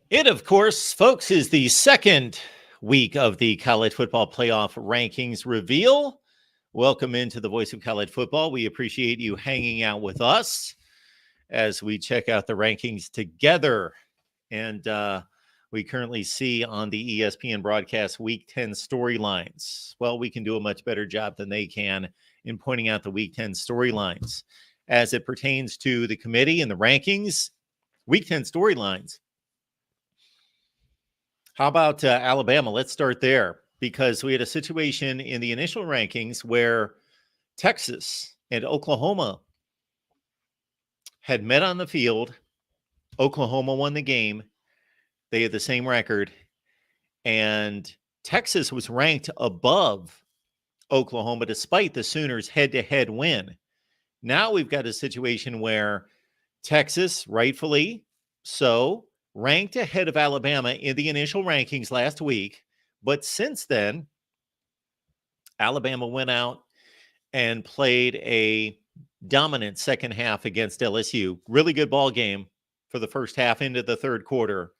It, of course, folks, is the second week of the college football playoff rankings reveal. Welcome into the Voice of College Football. We appreciate you hanging out with us as we check out the rankings together. And we currently see on the ESPN broadcast Week 10 storylines. Well, we can do a much better job than they can in pointing out the Week 10 storylines. As it pertains to the committee and the rankings, Week 10 storylines. How about Alabama? Let's start there because we had a situation in the initial rankings where Texas and Oklahoma had met on the field. Oklahoma won the game. They had the same record. And Texas was ranked above Oklahoma despite the Sooners' head-to-head win. Now we've got a situation where Texas, rightfully so, ranked ahead of Alabama in the initial rankings last week. But since then, Alabama went out and played a dominant second half against LSU. Really good ball game for the first half into the third quarter.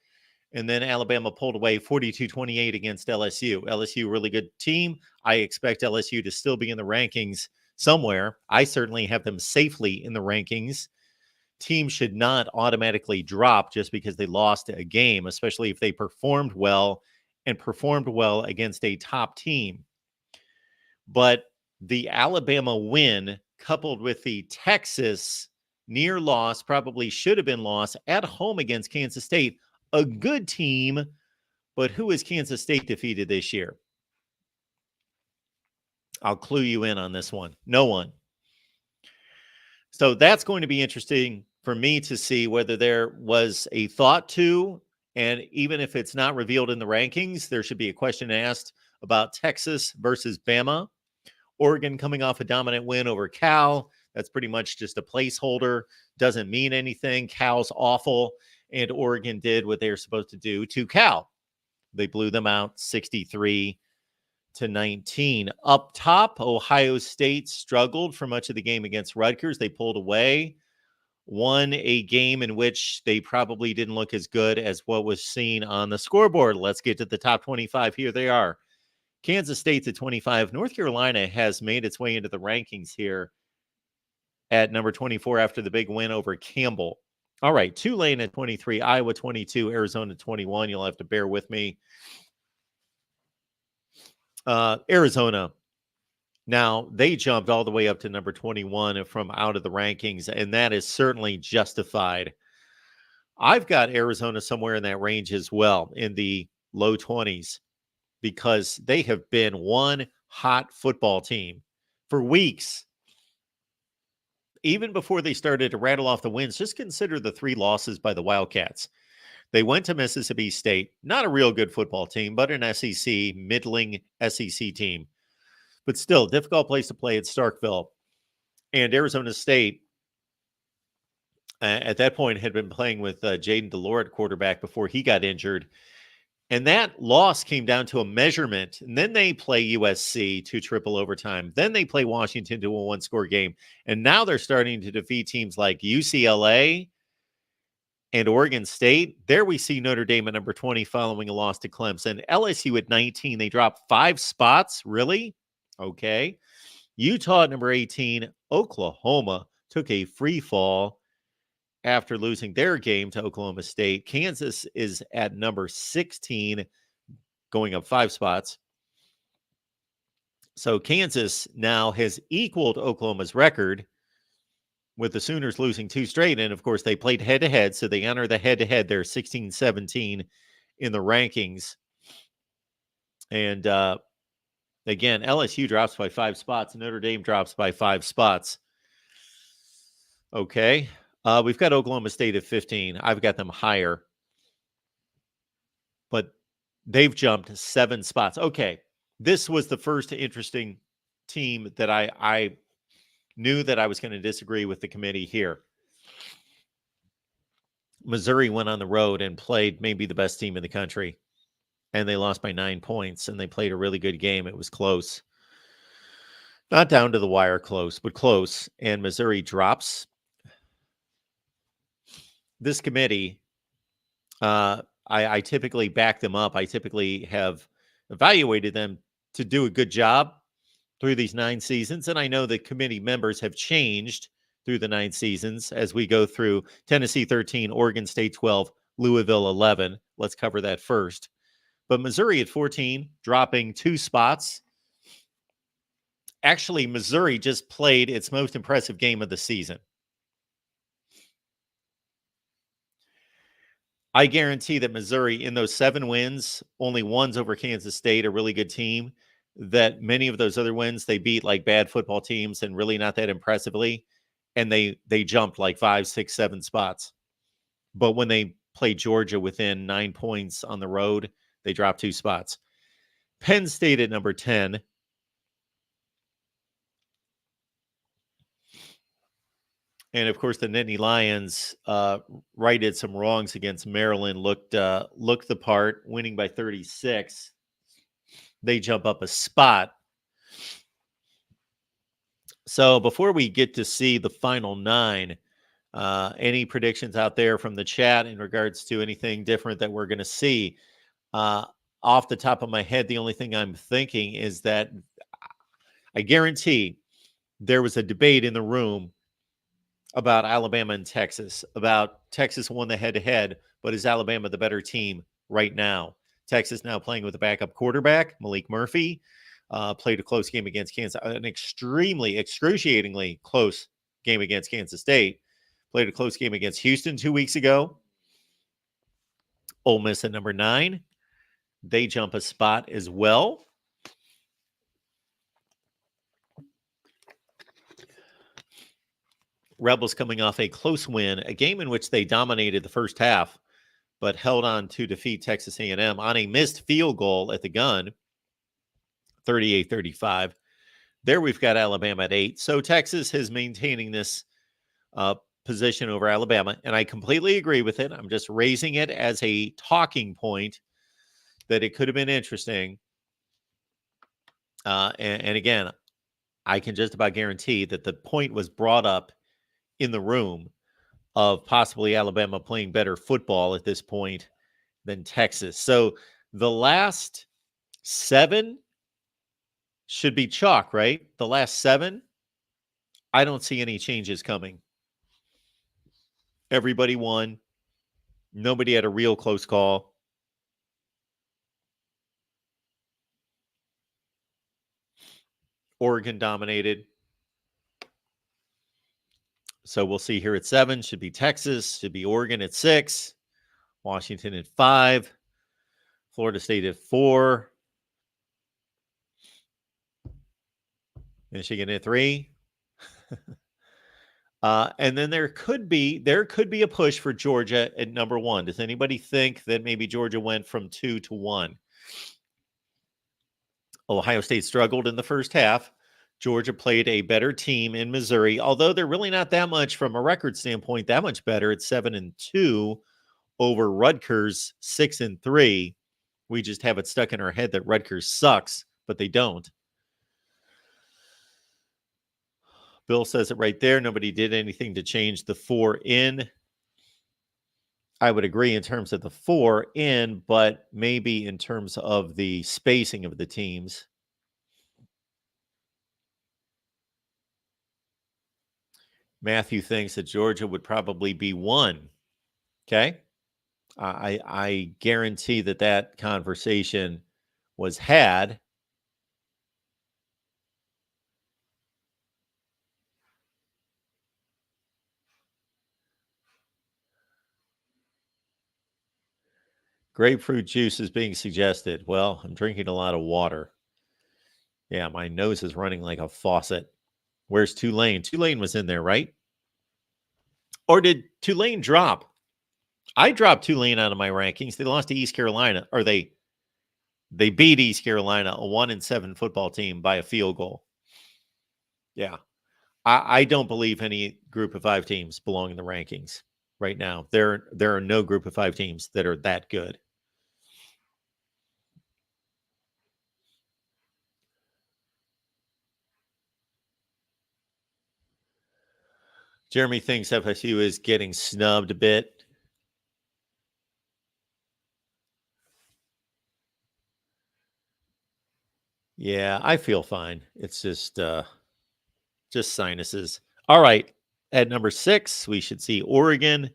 And then Alabama pulled away 42-28 against LSU. LSU, really good team. I expect LSU to still be in the rankings somewhere. I certainly have them safely in the rankings. Teams should not automatically drop just because they lost a game, especially if they performed well and performed well against a top team. But the Alabama win, coupled with the Texas near loss, probably should have been lost at home against Kansas State, a good team, but who has Kansas State defeated this year? I'll clue you in on this one. No one. So that's going to be interesting for me to see whether there was a thought to, and even if it's not revealed in the rankings, there should be a question asked about Texas versus Bama. Oregon coming off a dominant win over Cal. That's pretty much just a placeholder. Doesn't mean anything. Cal's awful, and Oregon did what they were supposed to do to Cal. They blew them out 63-19. Up top, Ohio State struggled for much of the game against Rutgers. They pulled away. Won a game in which they probably didn't look as good as what was seen on the scoreboard. Let's get to the top 25. Here they are. Kansas State's at 25. North Carolina has made its way into the rankings here at number 24 after the big win over Campbell. All right, Tulane at 23, Iowa 22, Arizona 21. You'll have to bear with me. Arizona. Now, they jumped all the way up to number 21 from out of the rankings, and that is certainly justified. I've got Arizona somewhere in that range as well, in the low 20s, because they have been one hot football team for weeks. Even before they started to rattle off the wins, just consider the 3 losses by the Wildcats. They went to Mississippi State, not a real good football team, but an SEC, middling SEC team. But still, difficult place to play at Starkville. And Arizona State, at that point, had been playing with Jaden Delore at quarterback before he got injured. And that loss came down to a measurement. And then they play USC to triple overtime. Then they play Washington to a 1-score game. And now they're starting to defeat teams like UCLA and Oregon State. There we see Notre Dame at number 20 following a loss to Clemson. LSU at 19. They dropped 5 spots. Really? Okay. Utah at number 18. Oklahoma took a free fall after losing their game to Oklahoma State. Kansas is at number 16, going up 5 spots. So Kansas now has equaled Oklahoma's record with the Sooners losing 2 straight. And, of course, they played head-to-head, so they enter the head-to-head. They're 16-17 in the rankings. And, again, LSU drops by 5 spots. Notre Dame drops by 5 spots. Okay. We've got Oklahoma State at 15. I've got them higher. But they've jumped 7 spots. Okay. This was the first interesting team that I knew that I was going to disagree with the committee here. Missouri went on the road and played maybe the best team in the country. And they lost by 9 points, and they played a really good game. It was close. Not down to the wire close, but close. And Missouri drops. This committee, I typically back them up. I typically have evaluated them to do a good job through these 9 seasons. And I know the committee members have changed through the 9 seasons as we go through Tennessee 13, Oregon State 12, Louisville 11. Let's cover that first. But Missouri at 14, dropping 2 spots. Actually, Missouri just played its most impressive game of the season. I guarantee that Missouri, in those 7 wins, only one's over Kansas State, a really good team. That many of those other wins they beat like bad football teams and really not that impressively, and they jumped like 5, 6, 7 spots. But when they played Georgia within 9 points on the road, they dropped 2 spots. Penn State at number 10. And of course, the Nittany Lions righted some wrongs against Maryland. Looked the part, winning by 36. They jump up a spot. So before we get to see the final 9, any predictions out there from the chat in regards to anything different that we're going to see? Off the top of my head, the only thing I'm thinking is that I guarantee there was a debate in the room about Alabama and Texas, about Texas won the head-to-head, but is Alabama the better team right now? Texas now playing with a backup quarterback, Malik Murphy, played a close game against Kansas, an excruciatingly close game against Kansas State, played a close game against Houston 2 weeks ago. Ole Miss at number 9. They jump a spot as well. Rebels coming off a close win, a game in which they dominated the first half, but held on to defeat Texas A&M on a missed field goal at the gun, 38-35. There we've got Alabama at 8. So Texas is maintaining this position over Alabama, and I completely agree with it. I'm just raising it as a talking point that it could have been interesting. And again, I can just about guarantee that the point was brought up in the room of possibly Alabama playing better football at this point than Texas. So the last 7 should be chalk, right? The last 7, I don't see any changes coming. Everybody won. Nobody had a real close call. Oregon dominated. So we'll see here at 7. Should be Texas. Should be Oregon at 6. Washington at 5. Florida State at 4. Michigan at 3. And then there could be a push for Georgia at number 1. Does anybody think that maybe Georgia went from 2 to 1? Ohio State struggled in the first half. Georgia played a better team in Missouri, although they're really not that much from a record standpoint, that much better at 7-2 over Rutgers 6-3. We just have it stuck in our head that Rutgers sucks, but they don't. Bill says it right there. Nobody did anything to change the 4 in. I would agree in terms of the 4 in, but maybe in terms of the spacing of the teams. Matthew thinks that Georgia would probably be 1. Okay. I guarantee that conversation was had. Grapefruit juice is being suggested. Well, I'm drinking a lot of water. Yeah, my nose is running like a faucet. Where's Tulane? Tulane was in there, right? Or did Tulane drop? I dropped Tulane out of my rankings. They lost to East Carolina, or they beat East Carolina, a 1-7 football team, by a field goal. Yeah. I don't believe any group of 5 teams belong in the rankings right now. There are no group of 5 teams that are that good. Jeremy thinks FSU is getting snubbed a bit. Yeah, I feel fine. It's just sinuses. All right. At number 6, we should see Oregon.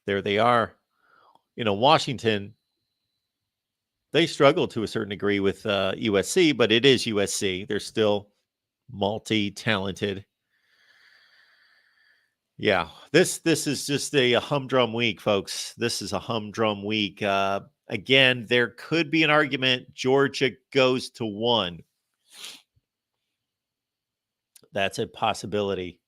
There they are. Washington, they struggle to a certain degree with USC, but it is USC. They're still multi-talented. Yeah, this is just a humdrum week, folks. This is a humdrum week. Again, there could be an argument Georgia goes to 1. That's a possibility.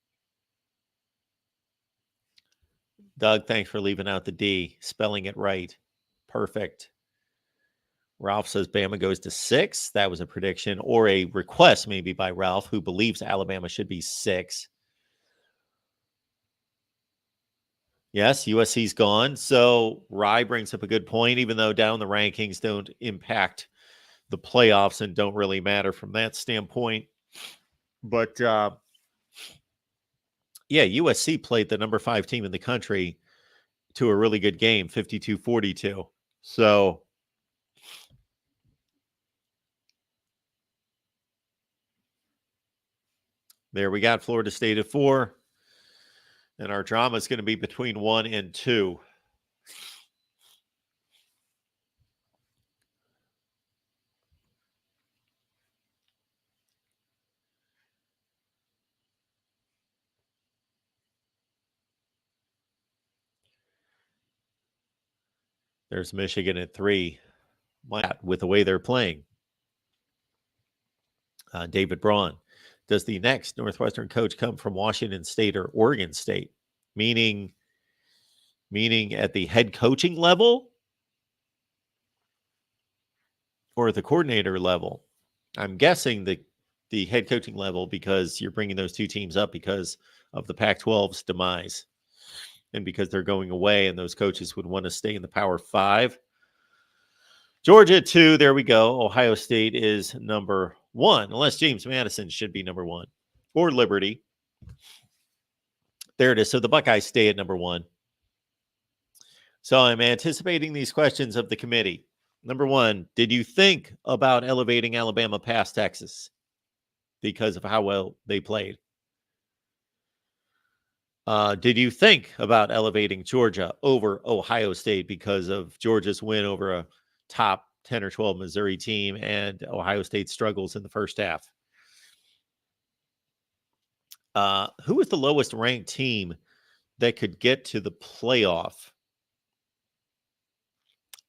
Doug, thanks for leaving out the D, spelling it right. Perfect. Ralph says Bama goes to 6. That was a prediction or a request, maybe by Ralph, who believes Alabama should be 6. Yes, USC's gone. So Rye brings up a good point, even though down the rankings don't impact the playoffs and don't really matter from that standpoint. But yeah, USC played the number 5 team in the country to a really good game, 52-42. So there we got Florida State at 4. And our drama is going to be between 1 and 2. There's Michigan at 3. With the way they're playing. David Braun. Does the next Northwestern coach come from Washington State or Oregon State? Meaning at the head coaching level or at the coordinator level? I'm guessing the head coaching level, because you're bringing those two teams up because of the Pac-12's demise and because they're going away and those coaches would want to stay in the Power 5. Georgia 2, there we go. Ohio State is number 1, unless James Madison should be number 1 or Liberty. There it is. So the Buckeyes stay at number 1. So I'm anticipating these questions of the committee. Number 1, did you think about elevating Alabama past Texas because of how well they played? Did you think about elevating Georgia over Ohio State because of Georgia's win over a top 10 or 12 Missouri team and Ohio State struggles in the first half? Who was the lowest ranked team that could get to the playoff?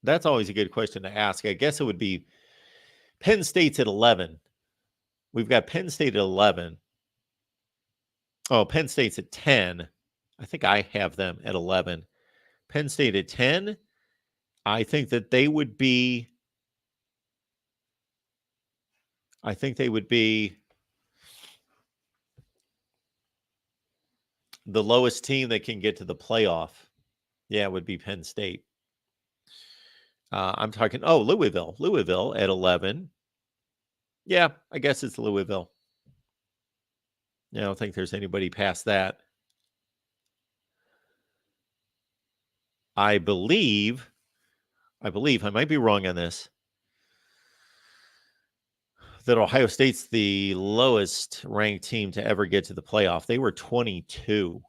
That's always a good question to ask. I guess it would be Penn State's at 11. We've got Penn State at 11. Oh, Penn State's at 10. I think I have them at 11. Penn State at 10. I think that they would be the lowest team that can get to the playoff. Yeah, it would be Penn State. I'm talking, Louisville at 11. Yeah, I guess it's Louisville. I don't think there's anybody past that. I believe, I might be wrong on this, that Ohio State's the lowest ranked team to ever get to the playoff. They were 22.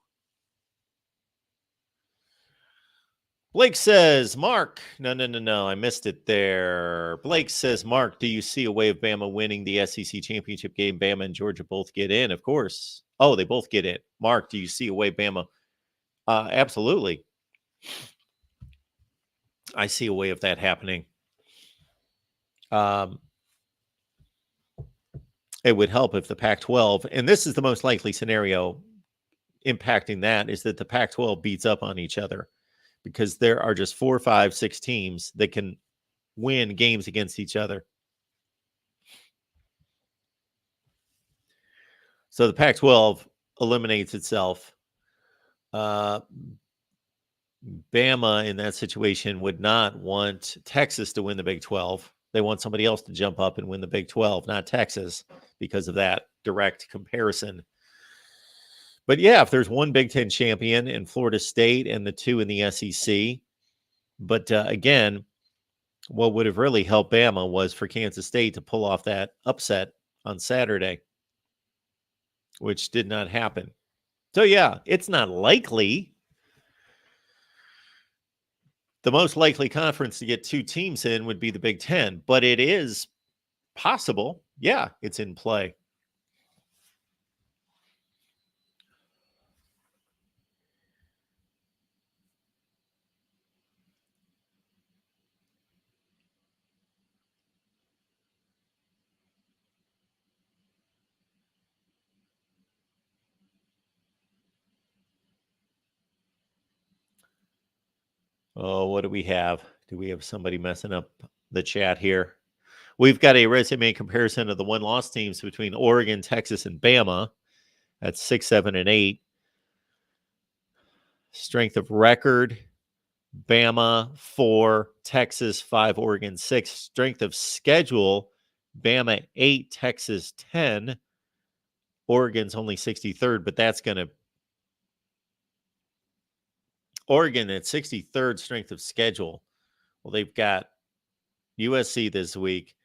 Blake says, Mark, no, I missed it there. Blake says, Mark, do you see a way of Bama winning the SEC championship game? Bama and Georgia both get in, of course. Oh, they both get in. Mark, do you see a way Bama? Absolutely. I see a way of that happening. It would help if the Pac-12, and this is the most likely scenario impacting that, is that the Pac-12 beats up on each other, because there are just 4, 5, 6 teams that can win games against each other. So the Pac-12 eliminates itself. Bama in that situation would not want Texas to win the Big 12. They want somebody else to jump up and win the Big 12, not Texas, because of that direct comparison. But yeah, if there's one Big 10 champion in Florida State and the 2 in the SEC, but again, What would have really helped Bama was for Kansas State to pull off that upset on Saturday, which did not happen. So, yeah, it's not likely. The most likely conference to get two teams in would be the Big Ten, but it is possible. Yeah, it's in play. Oh, what do we have? Do we have somebody messing up the chat here? We've got a resume comparison of the one-loss teams between Oregon, Texas, and Bama. That's 6, 7, and 8. Strength of record, Bama 4, Texas 5, Oregon 6. Strength of schedule, Bama 8, Texas 10. Oregon's only 63rd, but that's going to Oregon at 63rd strength of schedule. Well, they've got USC this week.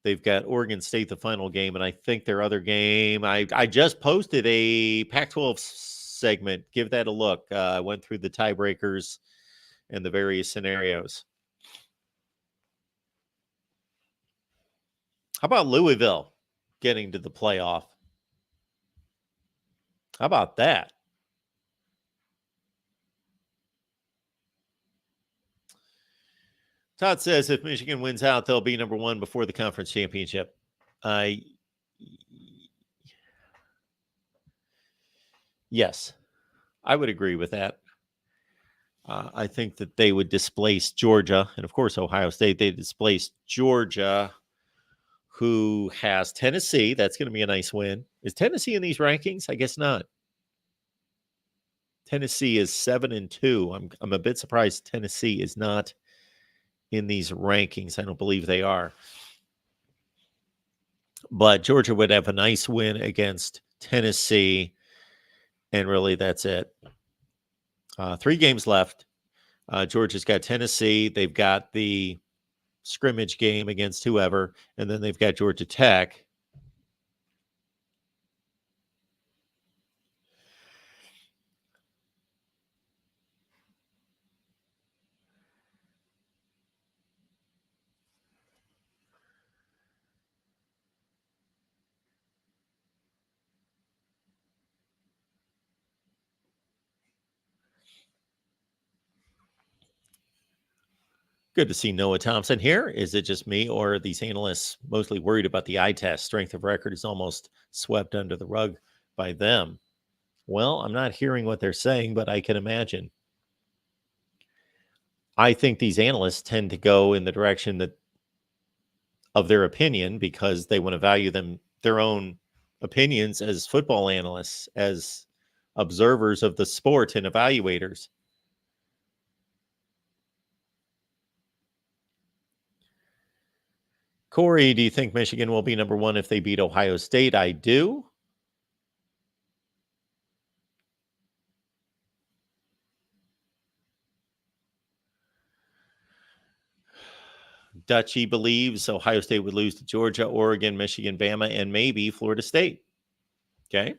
They've got Oregon State, the final game, and I think their other game. I just posted a Pac-12 segment. Give that a look. I went through the tiebreakers and the various scenarios. How about Louisville getting to the playoff? How about that? Todd says if Michigan wins out, they'll be number one before the conference championship. Yes, I would agree with that. I think that they would displace Georgia and, of course, Ohio State. They displace Georgia, who has Tennessee. That's going to be a nice win. Is Tennessee in these rankings? I guess not. Tennessee is 7-2. I'm a bit surprised Tennessee is not in these rankings. I don't believe they are. But Georgia would have a nice win against Tennessee, and really that's it. 3 games left. Georgia's got Tennessee. They've got the scrimmage game against whoever, and then they've got Georgia Tech. Good to see Noah Thompson here. Is it just me, or are these analysts mostly worried about the eye test? Strength of record is almost swept under the rug by them. Well, I'm not hearing what they're saying, but I can imagine. I think these analysts tend to go in the direction that of their opinion because they want to value their own opinions as football analysts, as observers of the sport and evaluators. Corey, do you think Michigan will be number one if they beat Ohio State? I do. Dutchy believes Ohio State would lose to Georgia, Oregon, Michigan, Bama, and maybe Florida State. Okay.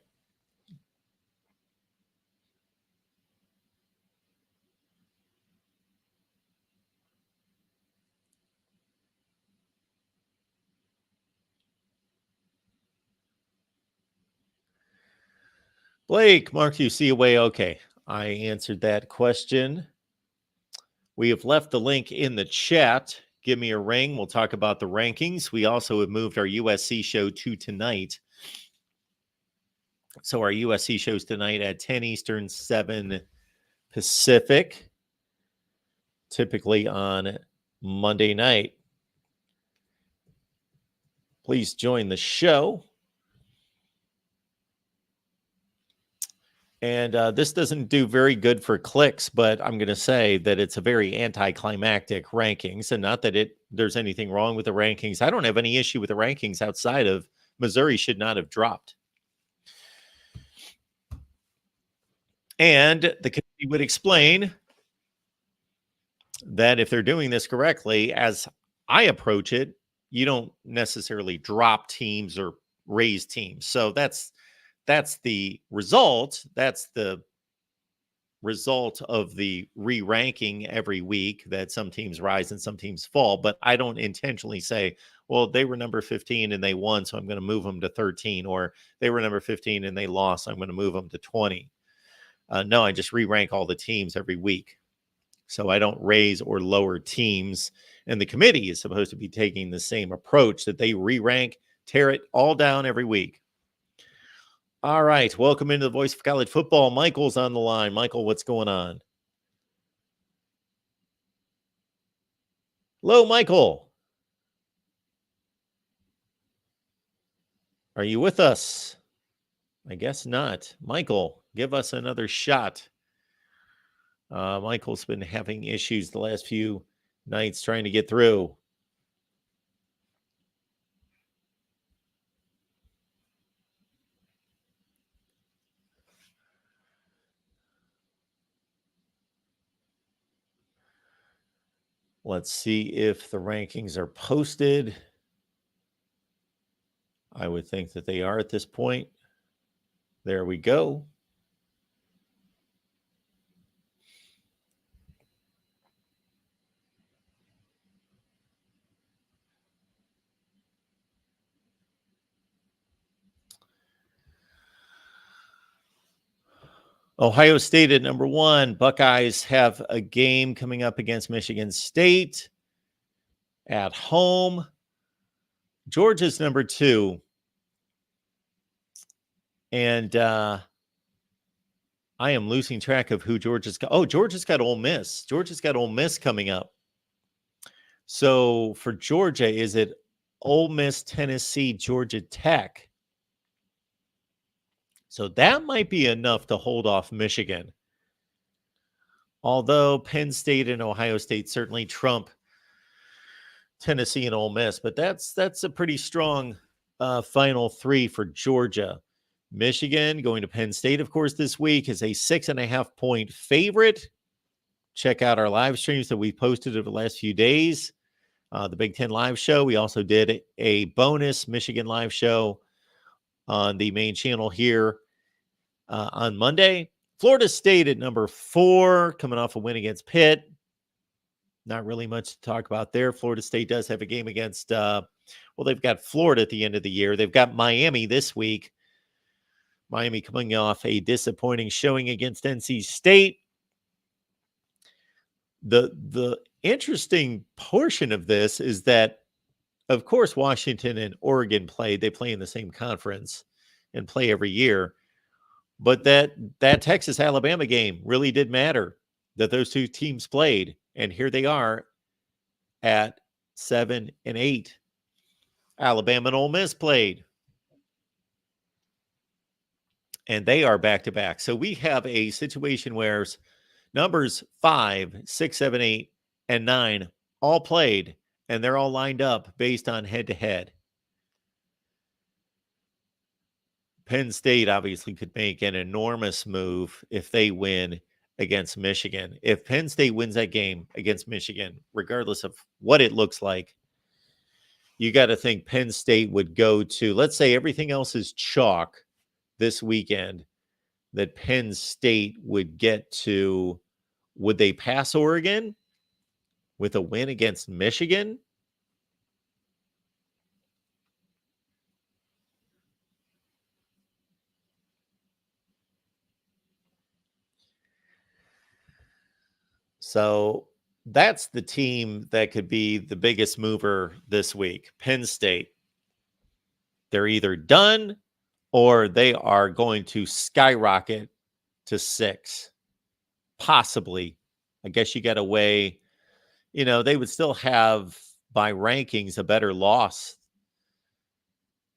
Blake, Mark, you see a way? Okay. I answered that question. We have left the link in the chat. Give me a ring. We'll talk about the rankings. We also have moved our USC show to tonight. So our USC shows tonight at 10 Eastern, 7 Pacific, typically on Monday night. Please join the show. And this doesn't do very good for clicks, but I'm going to say that it's a very anticlimactic rankings, and not that there's anything wrong with the rankings. I don't have any issue with the rankings outside of Missouri should not have dropped. And the committee would explain that if they're doing this correctly, as I approach it, you don't necessarily drop teams or raise teams. So that's the result. That's the result of the re-ranking every week, that some teams rise and some teams fall. But I don't intentionally say, well, they were number 15 and they won, so I'm going to move them to 13, or they were number 15 and they lost, so I'm going to move them to 20. No, I just re-rank all the teams every week. So I don't raise or lower teams. And the committee is supposed to be taking the same approach, that they re-rank, tear it all down every week. All right. Welcome into the Voice of College Football. Michael's on the line. Michael, what's going on? Hello, Michael. Are you with us? I guess not. Michael, give us another shot. Michael's been having issues the last few nights trying to get through. Let's see if the rankings are posted. I would think that they are at this point. There we go. Ohio State at number 1. Buckeyes have a game coming up against Michigan State at home. Georgia's number 2. And I am losing track of who Georgia's got. Oh, Georgia's got Ole Miss. Georgia's got Ole Miss coming up. So for Georgia, is it Ole Miss, Tennessee, Georgia Tech? So that might be enough to hold off Michigan. Although Penn State and Ohio State certainly trump Tennessee and Ole Miss, but that's a pretty strong final 3 for Georgia. Michigan going to Penn State, of course, this week is a 6.5-point favorite. Check out our live streams that we posted over the last few days. The Big Ten live show. We also did a bonus Michigan live show on the main channel here on Monday. Florida State at number 4, coming off a win against Pitt. Not really much to talk about there. Florida State does have a game against, they've got Florida at the end of the year. They've got Miami this week. Miami coming off a disappointing showing against NC State. The interesting portion of this is that, of course, Washington and Oregon played. They play in the same conference and play every year. But that Texas-Alabama game really did matter, that those two teams played. And here they are at 7 and 8. Alabama and Ole Miss played. And they are back-to-back. So we have a situation where numbers 5, 6, 7, 8, and 9 all played, and they're all lined up based on head-to-head. Penn State obviously could make an enormous move if they win against Michigan. If Penn State wins that game against Michigan, regardless of what it looks like, you got to think Penn State would go to, let's say everything else is chalk this weekend, that Penn State would get to, would they pass Oregon with a win against Michigan? So that's the team that could be the biggest mover this week. Penn State. They're either done or they are going to skyrocket to 6. Possibly. I guess you got to weigh, they would still have, by rankings, a better loss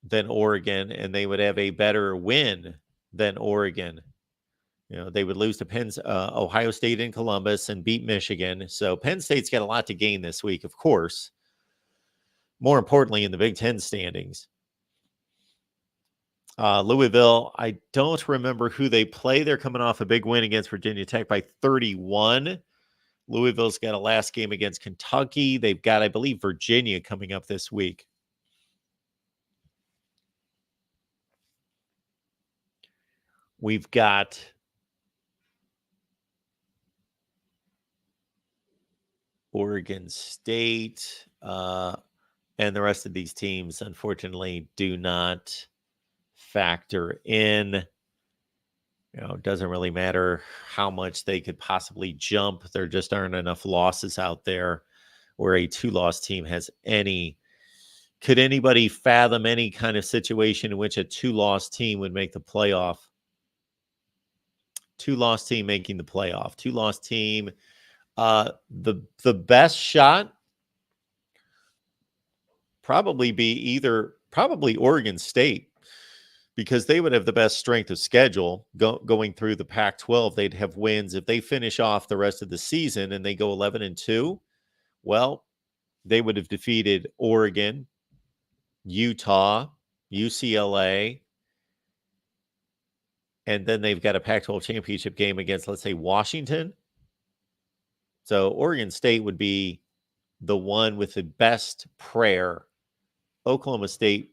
than Oregon, and they would have a better win than Oregon. They would lose to Ohio State and Columbus and beat Michigan. So Penn State's got a lot to gain this week, of course. More importantly, in the Big Ten standings. Louisville, I don't remember who they play. They're coming off a big win against Virginia Tech by 31. Louisville's got a last game against Kentucky. They've got, I believe, Virginia coming up this week. We've got Oregon State, and the rest of these teams, unfortunately, do not factor in. It doesn't really matter how much they could possibly jump. There just aren't enough losses out there where a 2-loss team has any. Could anybody fathom any kind of situation in which a 2-loss team would make the playoff? 2-loss team making the playoff. 2-loss team. The best shot probably Oregon State, because they would have the best strength of schedule going through the Pac-12. They'd have wins if they finish off the rest of the season and they go 11-2. Well, they would have defeated Oregon, Utah, UCLA, and then they've got a Pac-12 championship game against, let's say, Washington. So Oregon State would be the one with the best prayer. Oklahoma State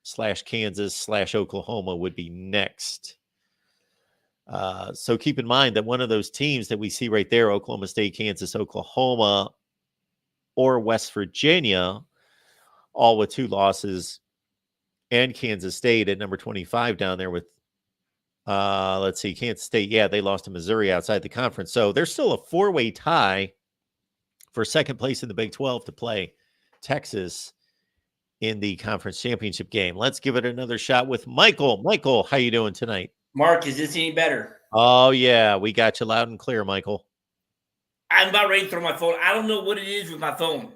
/ Kansas / Oklahoma would be next. So keep in mind that one of those teams that we see right there, Oklahoma State, Kansas, Oklahoma, or West Virginia, all with 2 losses, and Kansas State at number 25 down there with, let's see, Kansas State. Yeah, they lost to Missouri outside the conference. So there's still a 4-way tie for second place in the Big 12 to play Texas in the conference championship game. Let's give it another shot with Michael. Michael, how you doing tonight? Mark, is this any better? Oh, yeah. We got you loud and clear, Michael. I'm about ready to throw my phone. I don't know what it is with my phone.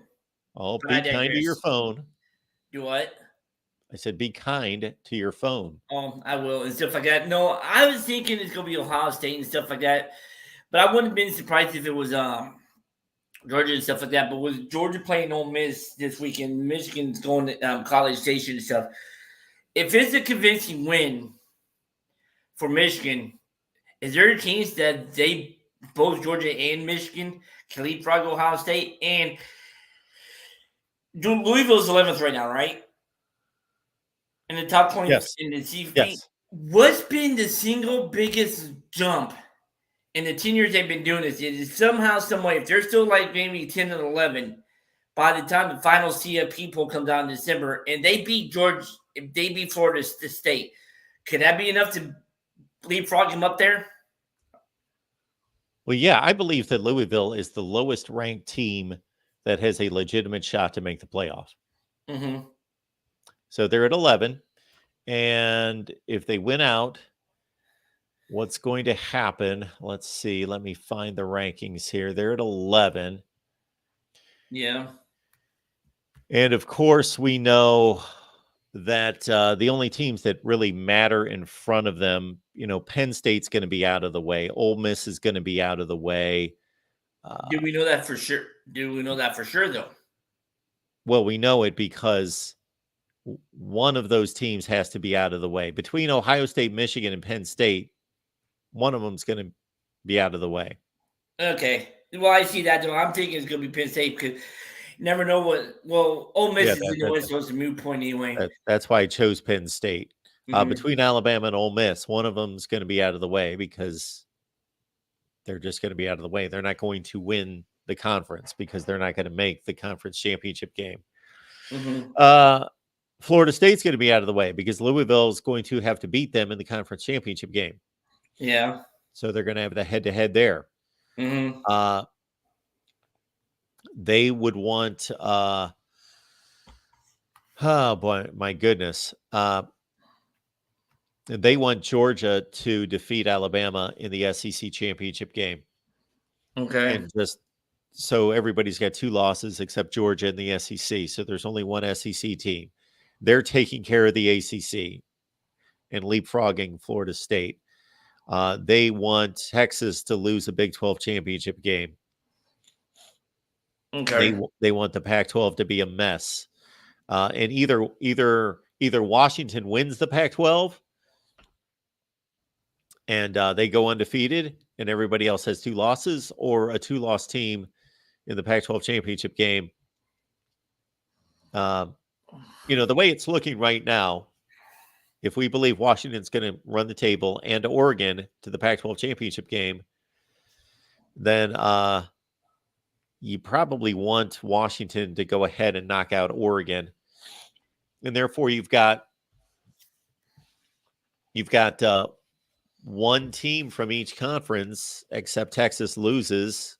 Oh, be kind to your phone. Do what? I said be kind to your phone. I will, and stuff like that. No, I was thinking it's going to be Ohio State and stuff like that. But I wouldn't have been surprised if it was Georgia and stuff like that. But with Georgia playing Ole Miss this weekend, Michigan's going to College Station and stuff. If it's a convincing win for Michigan, is there a chance that they, both Georgia and Michigan, can leapfrog Ohio State? And Louisville's 11th right now, right? In the top 20 yes. in the CFP. Yes. What's been the single biggest jump in the 10 years they've been doing this? It is somehow, some way, if they're still like maybe 10 and 11, by the time the final CFP poll comes out in December, and they beat Georgia, if they beat Florida State, could that be enough to leapfrog him up there? Well, yeah, I believe that Louisville is the lowest ranked team that has a legitimate shot to make the playoff. Mm-hmm. So they're at 11. And if they win out, what's going to happen? Let's see. Let me find the rankings here. They're at 11. Yeah. And of course, we know that the only teams that really matter in front of them, Penn State's going to be out of the way. Ole Miss is going to be out of the way. Do we know that for sure? Though? Well, we know it because one of those teams has to be out of the way. Between Ohio State, Michigan, and Penn State, one of them is going to be out of the way. Okay. Well, I see that, though. I'm thinking it's going to be Penn State because you never know what – well, Ole Miss is in the West, so it's a moot point anyway. That's why I chose Penn State. Mm-hmm. Between Alabama and Ole Miss, one of them is going to be out of the way because they're just going to be out of the way. They're not going to win the conference because they're not going to make the conference championship game. Mm-hmm. Florida State's going to be out of the way because Louisville is going to have to beat them in the conference championship game. Yeah. So they're going to have the head-to-head there. Mm-hmm. They would want oh boy, my goodness. They want Georgia to defeat Alabama in the SEC championship game. Okay. And just so everybody's got 2 losses except Georgia in the SEC. So there's only one SEC team. They're taking care of the ACC and leapfrogging Florida State. They want Texas to lose a Big 12 championship game. Okay. They want the Pac-12 to be a mess. And either Washington wins the Pac-12 and they go undefeated, and everybody else has 2 losses, or a 2-loss team in the Pac-12 championship game. The way it's looking right now, if we believe Washington's going to run the table and Oregon to the Pac-12 championship game, then you probably want Washington to go ahead and knock out Oregon. And therefore you've got one team from each conference, except Texas loses,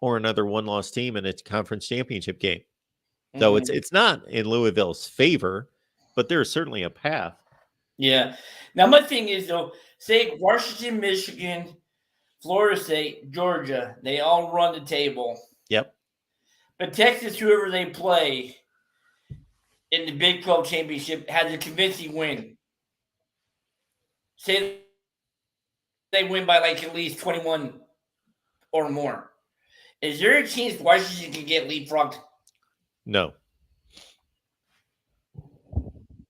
or another 1-loss team in a conference championship game. So it's not in Louisville's favor, but there's certainly a path. Yeah. Now my thing is though, say Washington, Michigan, Florida State, Georgia, they all run the table. Yep. But Texas, whoever they play in the Big 12 championship, has a convincing win. Say they win by like at least 21 or more. Is there a chance Washington can get leapfrogged? No.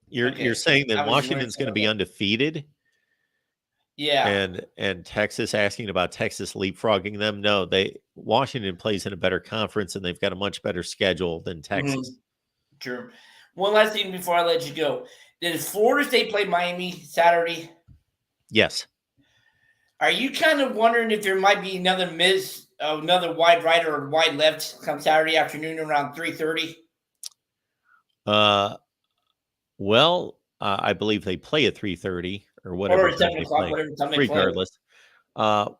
You're saying that Washington's going to be undefeated? Yeah. And Texas asking about Texas leapfrogging them? No, Washington plays in a better conference and they've got a much better schedule than Texas. True. One last thing before I let you go. Does Florida State play Miami Saturday? Yes. Are you kind of wondering if there might be another wide right or wide left come Saturday afternoon around 3:30? I believe they play at 3:30 or whatever. Or 7 o'clock, whatever time they play. Regardless. No,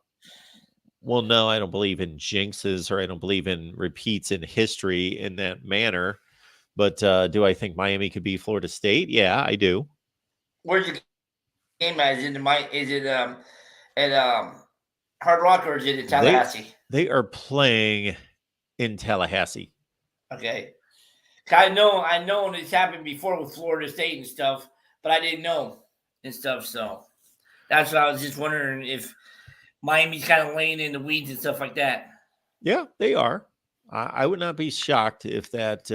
I don't believe in jinxes, or I don't believe in repeats in history in that manner. But do I think Miami could beat Florida State? Yeah, I do. Where's the game at? Is it at Hard Rock, or is it in Tallahassee? They are playing in Tallahassee. Okay. I know it's happened before with Florida State and stuff, but I didn't know and stuff. So that's what I was just wondering, if Miami's kind of laying in the weeds and stuff like that. Yeah, they are. I would not be shocked if that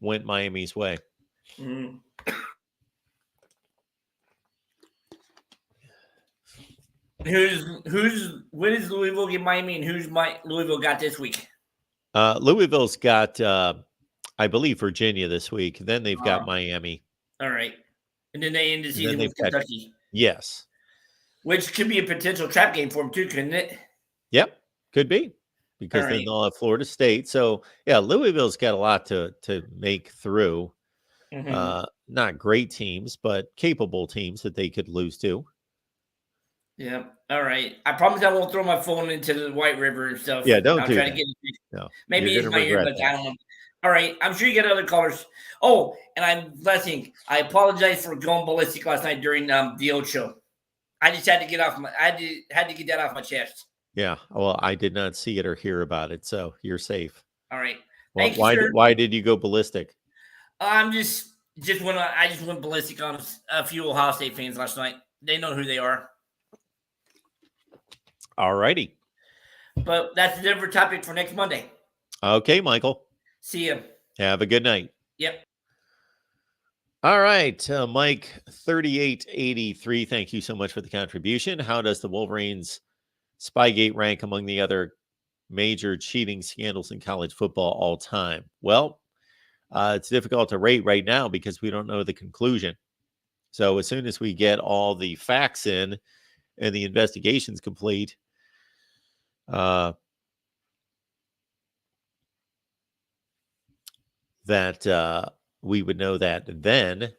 went Miami's way. Mm-hmm. When does Louisville get Miami, and who's Louisville got this week? Louisville's got I believe Virginia this week. Then they've got Miami. All right. And then they end the season with Kentucky. Yes. Which could be a potential trap game for them too, couldn't it? Yep. Could be. Because then they'll have Florida State. So, yeah, Louisville's got a lot to make through. Mm-hmm. Not great teams, but capable teams that they could lose to. Yeah. All right. I promise I won't throw my phone into the White River and stuff. Yeah, don't I'll do try that. to get it. No, maybe it's my ear, but I don't know. All right. I'm sure you get other callers. Oh, and I apologize for going ballistic last night during the old show. I just had to get had to get that off my chest. Yeah. Well, I did not see it or hear about it, so you're safe. All right. Well, why did you go ballistic? I just went ballistic on a few Ohio State fans last night. They know who they are. All righty. But that's a different topic for next Monday. Okay, Michael. See you. Have a good night. Yep. All right, Mike 3883. Thank you so much for the contribution. How does the Wolverines Spygate rank among the other major cheating scandals in college football all time? Well, it's difficult to rate right now because we don't know the conclusion. So as soon as we get all the facts in and the investigation's complete, that we would know that then.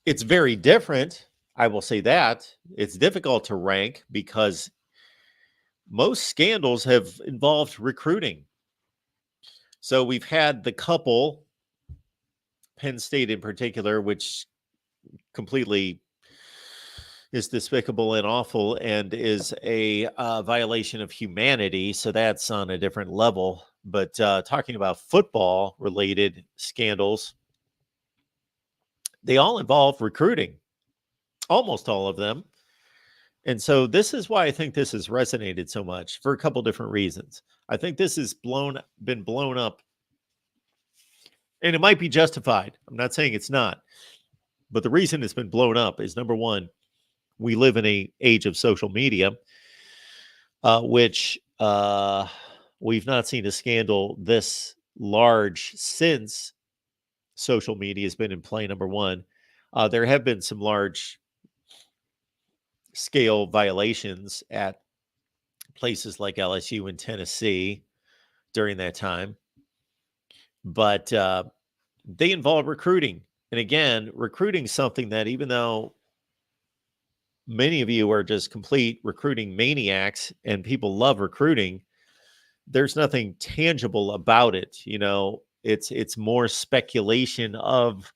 It's very different. I will say that. It's difficult to rank because most scandals have involved recruiting. So we've had the couple, Penn State in particular, which completely is despicable and awful and is a violation of humanity. So that's on a different level. But talking about football-related scandals, they all involve recruiting, almost all of them. And so this is why I think this has resonated so much for a couple different reasons. I think this has been blown up, and it might be justified. I'm not saying it's not. But the reason it's been blown up is, number one, we live in a age of social media, which we've not seen a scandal this large since social media has been in play. Number one, there have been some large scale violations at places like LSU and Tennessee during that time, but they involve recruiting. And again, recruiting something that even though many of you are just complete recruiting maniacs and people love recruiting, there's nothing tangible about it. It's more speculation of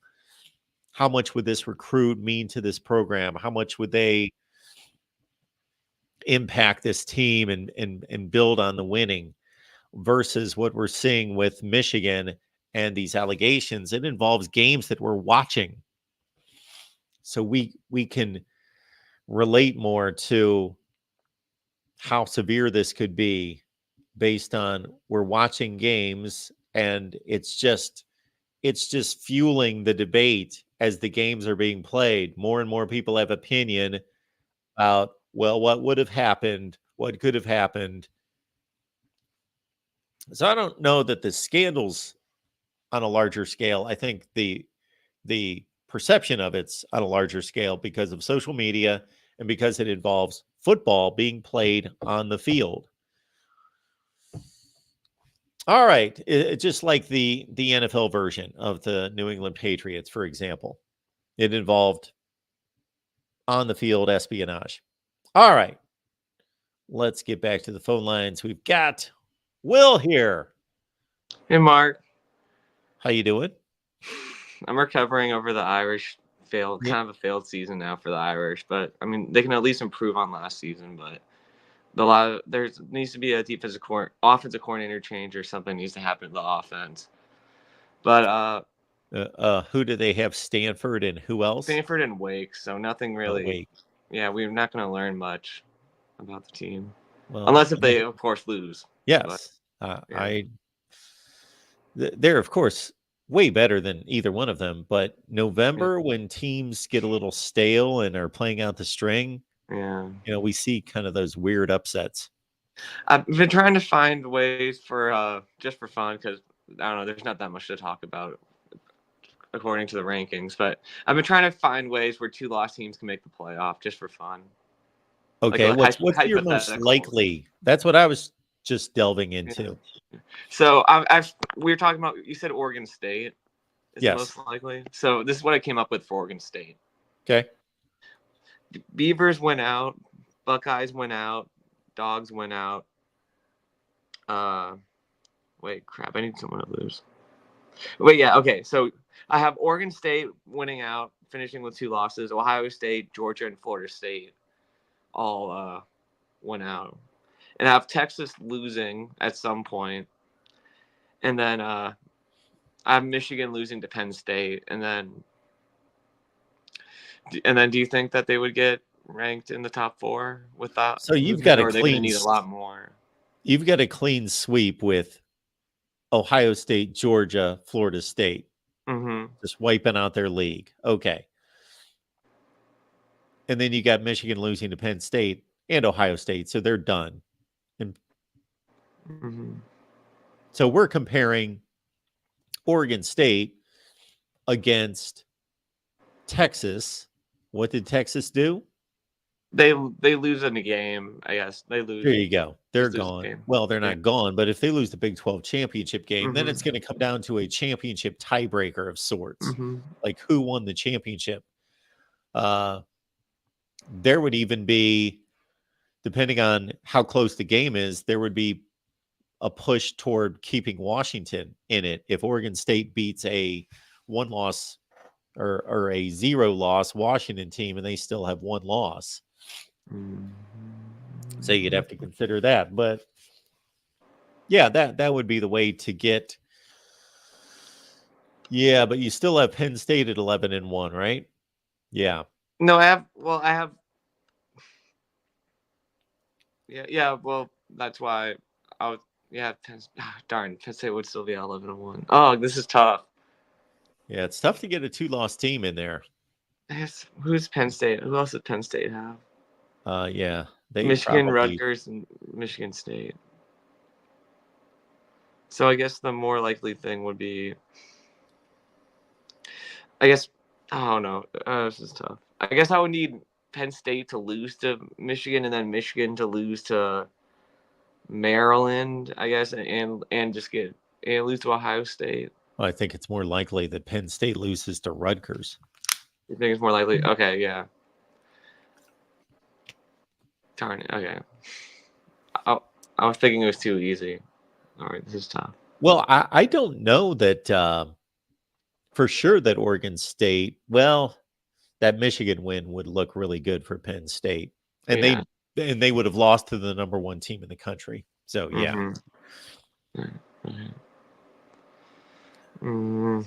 how much would this recruit mean to this program? How much would they impact this team and build on the winning versus what we're seeing with Michigan and these allegations? It involves games that we're watching. So we can relate more to how severe this could be based on we're watching games, and it's just fueling the debate as the games are being played. More and more people have opinion about, well, what would have happened, what could have happened. So I don't know that the scandals on a larger scale. I think the perception of it's on a larger scale because of social media and because it involves football being played on the field. All right, just like the NFL version of the New England Patriots, for example, it involved on the field espionage. All right, let's get back to the phone lines. We've got Will here. Hey, Mark. How you doing? I'm recovering over the Irish kind of a failed season now for the Irish, but I mean they can at least improve on last season. But there needs to be a offensive coordinator change or something needs to happen to the offense. But who do they have? Stanford and who else? Stanford and Wake. So nothing really. Wake. Yeah, we're not going to learn much about the team, well, unless if they of course lose. Yes, but, yeah. They're of course way better than either one of them. But November, when teams get a little stale and are playing out the string, we see kind of those weird upsets. I've been trying to find ways for just for fun because I don't know. There's not that much to talk about according to the rankings, but I've been trying to find ways where 2 lost teams can make the playoff just for fun. Okay, what's your most likely? That's what I was just delving into. Yeah. So we were talking about. You said Oregon State is most likely. So this is what I came up with for Oregon State. Okay. Beavers went out. Buckeyes went out. Dogs went out. Wait, crap! I need someone to lose. Wait, yeah, okay. So I have Oregon State winning out, finishing with 2 losses. Ohio State, Georgia, and Florida State all went out. And I have Texas losing at some point. And then I have Michigan losing to Penn State. And then do you think that they would get ranked in the top 4 with that? So you've got a clean need a lot more. You've got a clean sweep with Ohio State, Georgia, Florida State. Mm-hmm. Just wiping out their league. Okay. And then you got Michigan losing to Penn State and Ohio State, so they're done. And so we're comparing Oregon State against Texas. What did Texas do? They lose in a game, I guess. They lose. There you go. They're gone. Well, they're not gone, but if they lose the Big 12 championship game, then it's going to come down to a championship tiebreaker of sorts. Like who won the championship? There would even be, depending on how close the game is, there would be a push toward keeping Washington in it. If Oregon State beats a 1-loss or a 0-loss Washington team and they still have 1 loss. So you'd have to consider that. But yeah, that would be the way to get. Yeah, but you still have Penn State at 11-1, right? Yeah. No, I have. Yeah. Well, that's why I was. Yeah, Penn State would still be 11-1. Oh, this is tough. Yeah, it's tough to get a 2-loss team in there. Who's Penn State? Who else did Penn State have? Yeah, they Michigan, probably. Rutgers, and Michigan State. So I guess the more likely thing would be, I guess, I don't know. This is tough. I guess I would need Penn State to lose to Michigan and then Michigan to lose to Maryland, I guess, and just lose to Ohio State. Well, I think it's more likely that Penn State loses to Rutgers. You think it's more likely? Okay, yeah. Darn it. Okay. I was thinking it was too easy. All right, this is tough. Well, I don't know that for sure that Oregon State, well, that Michigan win would look really good for Penn State. And Yeah. they would have lost to the number 1 team in the country. So, yeah. Mm-hmm.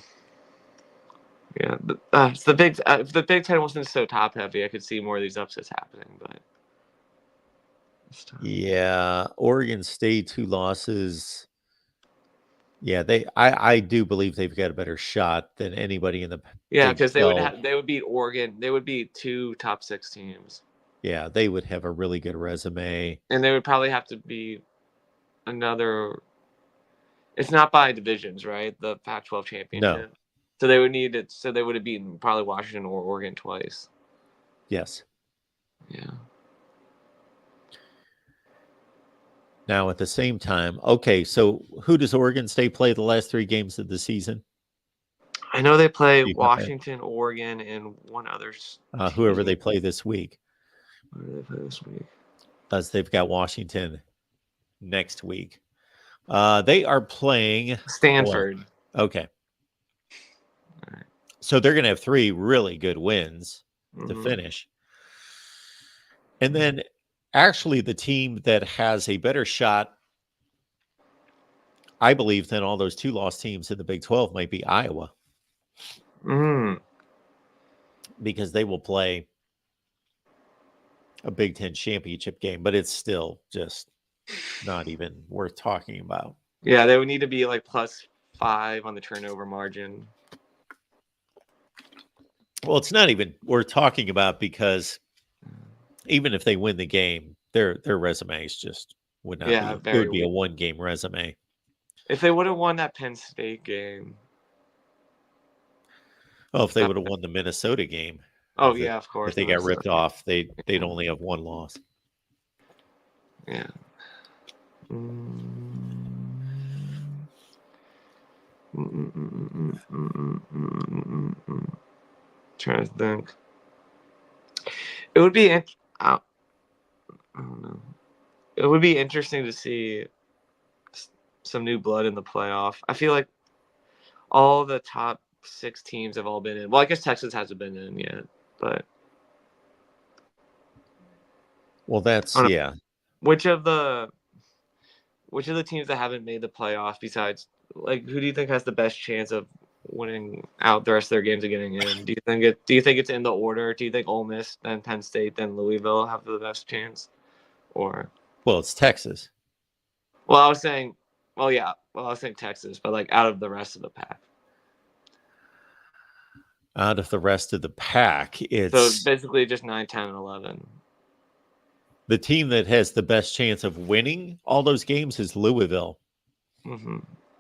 Yeah, it's the big. If the Big Ten wasn't so top heavy, I could see more of these upsets happening. But yeah, Oregon State 2 losses. Yeah, I do believe they've got a better shot than anybody in the. Yeah, Big because they 12. would beat Oregon. They would beat 2 top 6 teams. Yeah, they would have a really good resume, and they would probably have to be another. It's not by divisions, right? The Pac-12 championship. No. So they would need it. So they would have beaten probably Washington or Oregon twice. Yes. Yeah. Now, at the same time, okay, so who does Oregon State play the last 3 games of the season? I know they play You got that? Washington, Oregon, and one other. Whoever they play this week. Who do they play this week? They've got Washington next week. They are playing Stanford. Okay. All right. So they're going to have 3 really good wins to finish. And then actually the team that has a better shot, I believe, than all those 2-loss teams in the Big 12 might be Iowa. Because they will play a Big 10 championship game, but it's still just not even worth talking about. Yeah, they would need to be like +5 on the turnover margin. Well, it's not even worth talking about because even if they win the game, their resumes just would not be. It would be a 1-game resume. If they would have won that Penn State game. Oh, if they would have won the Minnesota game. Oh, yeah, of course. If they got ripped off, they'd only have 1 loss. Yeah. Trying to think. It would be. I don't know. It would be interesting to see some new blood in the playoff. I feel like all the top 6 teams have all been in. Well, I guess Texas hasn't been in yet, but. Well, that's yeah. Which of the teams that haven't made the playoff, besides, like, who do you think has the best chance of winning out the rest of their games and getting in? Do you think it's in the order? Do you think Ole Miss, then Penn State, then Louisville have the best chance? Or it's Texas. Well, I was saying Texas, but like out of the rest of the pack. Out of the rest of the pack, it's so basically just 9, 10, and 11. The team that has the best chance of winning all those games is Louisville.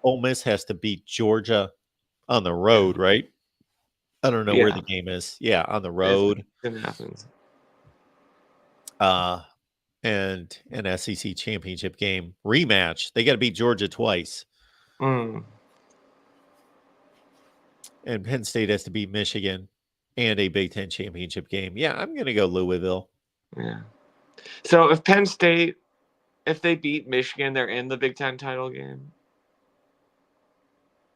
Ole Miss has to beat Georgia on the road, right? I don't know where the game is. Yeah, on the road. It happens. And an SEC championship game rematch. They got to beat Georgia twice. And Penn State has to beat Michigan and a Big 10 championship game. Yeah, I'm going to go Louisville. Yeah. So if Penn State, if they beat Michigan, they're in the Big 10 title game?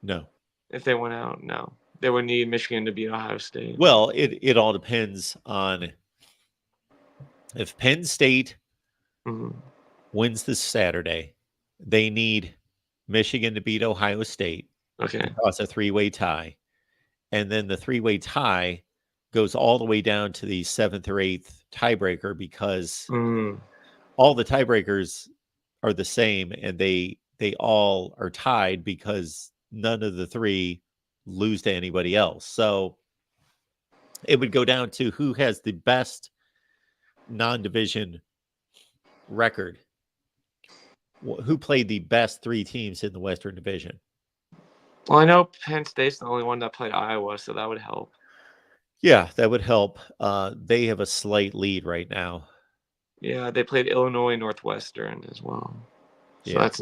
No. If they went out, no. They would need Michigan to beat Ohio State. Well, it all depends on if Penn State wins this Saturday, they need Michigan to beat Ohio State. Okay. It's a 3-way tie. And then the 3-way tie goes all the way down to the 7th or 8th tiebreaker because all the tiebreakers are the same and they all are tied because none of the 3 lose to anybody else. So It would go down to who has the best non-division record. Who played the best 3 teams in the Western Division? Well, I know Penn State's the only one that played Iowa, so that would help. Yeah, that would help. They have a slight lead right now. Yeah, they played Illinois Northwestern as well. So Yeah. that's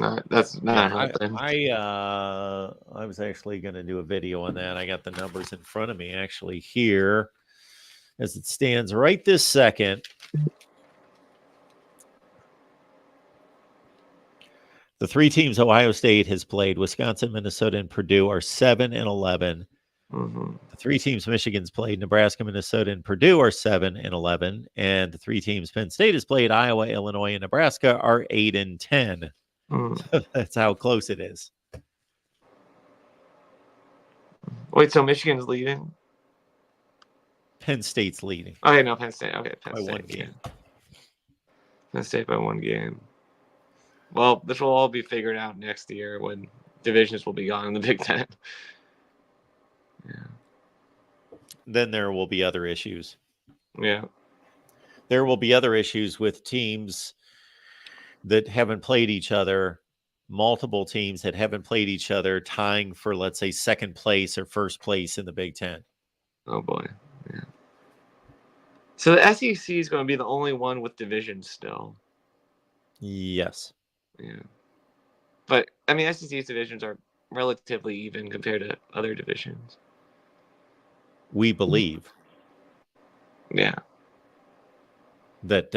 not helping. I was actually going to do a video on that. I got the numbers in front of me actually here as it stands right this second. The 3 teams Ohio State has played, Wisconsin, Minnesota, and Purdue, are 7-11. Mm-hmm. The 3 teams Michigan's played, Nebraska, Minnesota, and Purdue, are 7-11. And the 3 teams Penn State has played, Iowa, Illinois, and Nebraska, are 8-10. Mm. That's how close it is. Wait, so Michigan's leading? Penn State's leading. Oh, yeah, no, Penn State. Okay, Penn by State. 1 game. Yeah. Penn State by 1 game. Well, this will all be figured out next year when divisions will be gone in the Big Ten. Yeah. Then there will be other issues. Yeah. There will be other issues with teams that haven't played each other, multiple teams that haven't played each other, tying for, let's say, second place or first place in the Big Ten. Oh, boy. Yeah. So the SEC is going to be the only one with divisions still. Yes. Yeah. But, I mean, SEC's divisions are relatively even compared to other divisions. We believe Yeah. that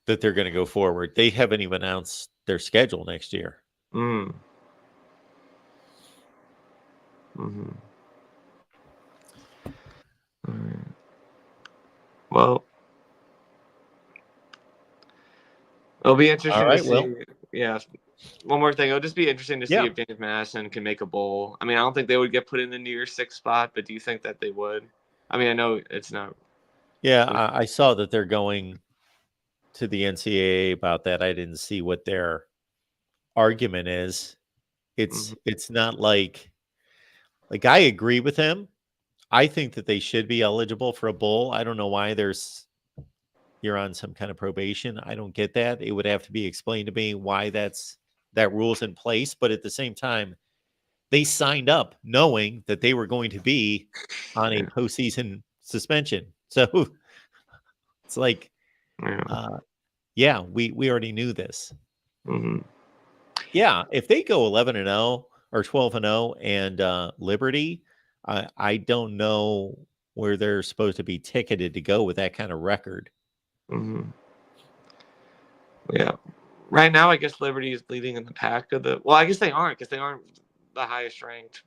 that they're going to go forward. They haven't even announced their schedule next year. Mm. Mm-hmm. All right. Well, it'll be interesting All right, to see. Will. Yeah. One more thing. It'll just be interesting to see Yeah. if James Madison can make a bowl. I mean, I don't think they would get put in the New Year's 6 spot, but do you think that they would? I mean, I know it's not. Yeah, I saw that they're going to the NCAA about that. I didn't see what their argument is. It's not like I agree with him. I think that they should be eligible for a bowl. I don't know why you're on some kind of probation. I don't get that. It would have to be explained to me why that rule's in place. But at the same time, they signed up knowing that they were going to be on a postseason suspension. So it's like, we already knew this. Mm-hmm. Yeah, if they go 11-0 or 12-0 and Liberty, I don't know where they're supposed to be ticketed to go with that kind of record. Mm-hmm. Yeah. Right now, I guess Liberty is leading in the pack of the. Well, I guess they aren't because they aren't the highest ranked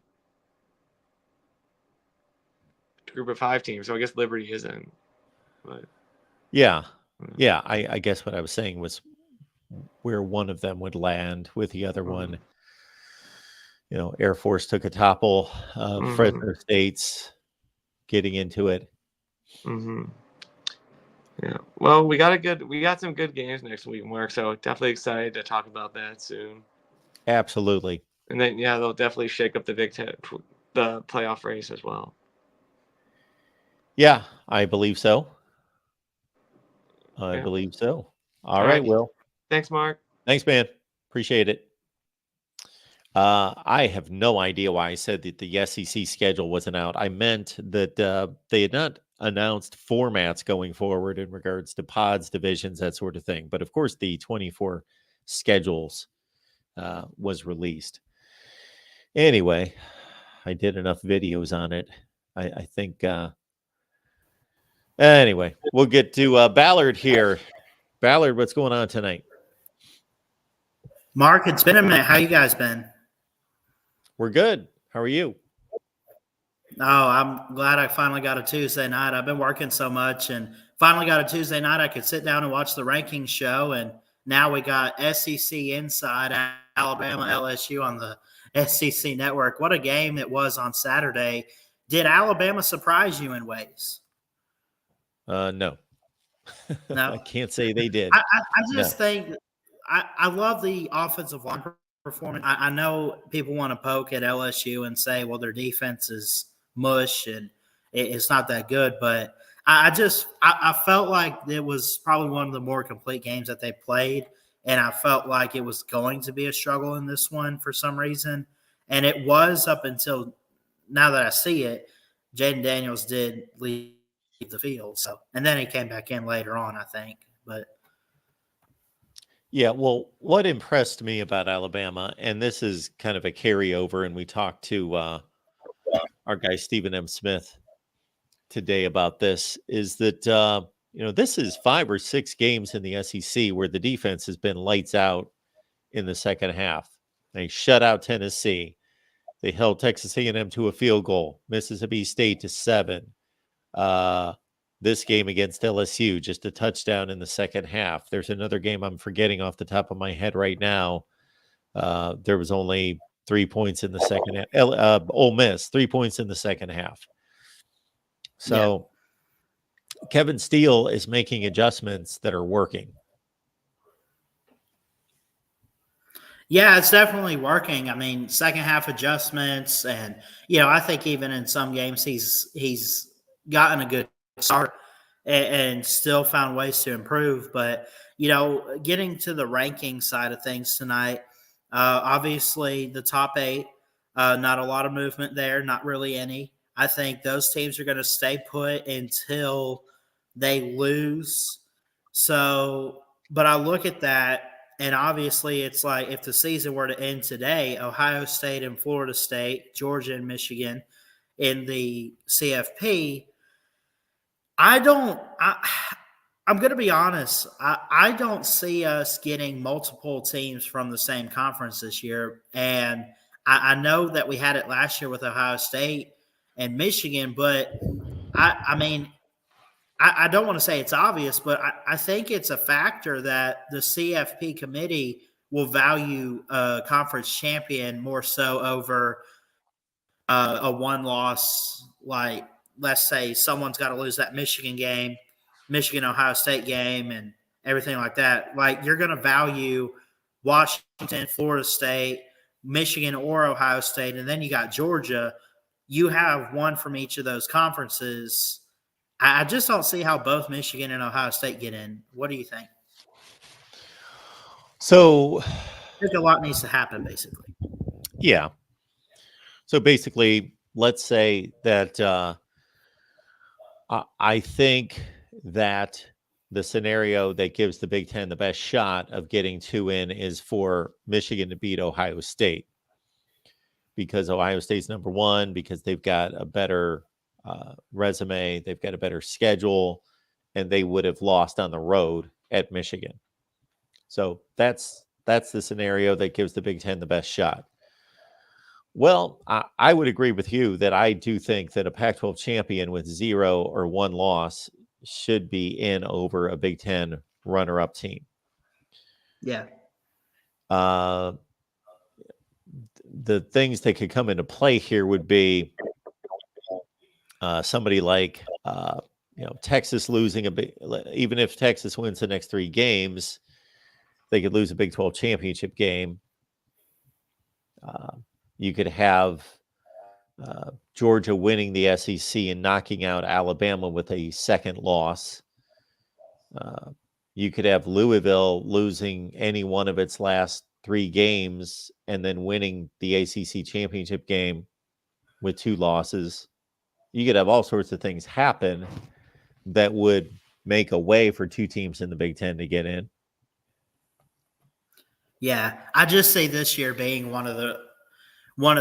group of 5 teams. So I guess Liberty isn't. But yeah. I guess what I was saying was where one of them would land with the other one. You know, Air Force took a topple. Fresno State's getting into it. Mm-hmm. Yeah. Well, we got some good games next week, Mark. So definitely excited to talk about that soon. Absolutely. And then they'll definitely shake up the Big Ten, the playoff race as well. Yeah, I believe so. I believe so. All right, Will. Thanks, Mark. Thanks, man. Appreciate it. I have no idea why I said that the SEC schedule wasn't out. I meant that they had not announced formats going forward in regards to pods, divisions, that sort of thing. But of course, the 24 schedules was released. Anyway, I did enough videos on it. I think. Anyway, we'll get to Ballard here. Ballard, what's going on tonight? Mark, it's been a minute. How you guys been? We're good. How are you? Oh, I'm glad I finally got a Tuesday night. I've been working so much and finally got a Tuesday night. I could sit down and watch the rankings show. And now we got SEC Inside, Alabama, LSU on the SEC Network. What a game it was on Saturday. Did Alabama surprise you in ways? No. No. I can't say they did. I just think I love the offensive line performance. I know people want to poke at LSU and say, well, their defense is mush and it's not that good. But I felt like it was probably one of the more complete games that they played, and I felt like it was going to be a struggle in this one for some reason, and it was up until now that I see it. Jaden Daniels did leave the field, so and then he came back in later on, I think, but. Yeah, well, what impressed me about Alabama, and this is kind of a carryover, and we talked to our guy Stephen M. Smith today about this, is that this is 5 or 6 games in the SEC where the defense has been lights out in the second half. They shut out Tennessee. They held Texas A&M to a field goal. Mississippi State to 7. This game against LSU, just a touchdown in the second half. There's another game I'm forgetting off the top of my head right now. There was only 3 points in the second half. Ole Miss, 3 points in the second half. So Kevin Steele is making adjustments that are working. Yeah, it's definitely working. I mean, second half adjustments, and I think even in some games he's gotten a good start and still found ways to improve. But getting to the ranking side of things tonight, obviously the top 8, not a lot of movement there, not really any. I think those teams are going to stay put until they lose. So, but I look at that. And obviously, it's like if the season were to end today, Ohio State and Florida State, Georgia and Michigan in the CFP, I'm going to be honest. I don't see us getting multiple teams from the same conference this year. And I know that we had it last year with Ohio State and Michigan, but I mean, I don't want to say it's obvious, but I think it's a factor that the CFP committee will value a conference champion more so over a one-loss. Like, let's say someone's got to lose that Michigan game, Michigan-Ohio State game, and everything like that. Like, you're going to value Washington, Florida State, Michigan, or Ohio State, and then you got Georgia. You have one from each of those conferences. I just don't see how both Michigan and Ohio State get in. What do you think? So, I think a lot needs to happen, basically. Yeah. So basically, let's say that I think that the scenario that gives the Big Ten the best shot of getting 2 in is for Michigan to beat Ohio State, because Ohio State's number 1, because they've got a better resume, they've got a better schedule, and they would have lost on the road at Michigan. So that's the scenario that gives the Big Ten the best shot. Well, I would agree with you that I do think that a Pac-12 champion with 0 or 1 loss should be in over a Big Ten runner-up team. Yeah. The things that could come into play here would be somebody like Texas losing a big. Even if Texas wins the next 3 games, they could lose a Big 12 championship game. You could have Georgia winning the SEC and knocking out Alabama with a second loss. You could have Louisville losing any one of its last 3 games and then winning the ACC championship game with 2 losses. You could have all sorts of things happen that would make a way for 2 teams in the Big Ten to get in. Yeah, I just see this year being one of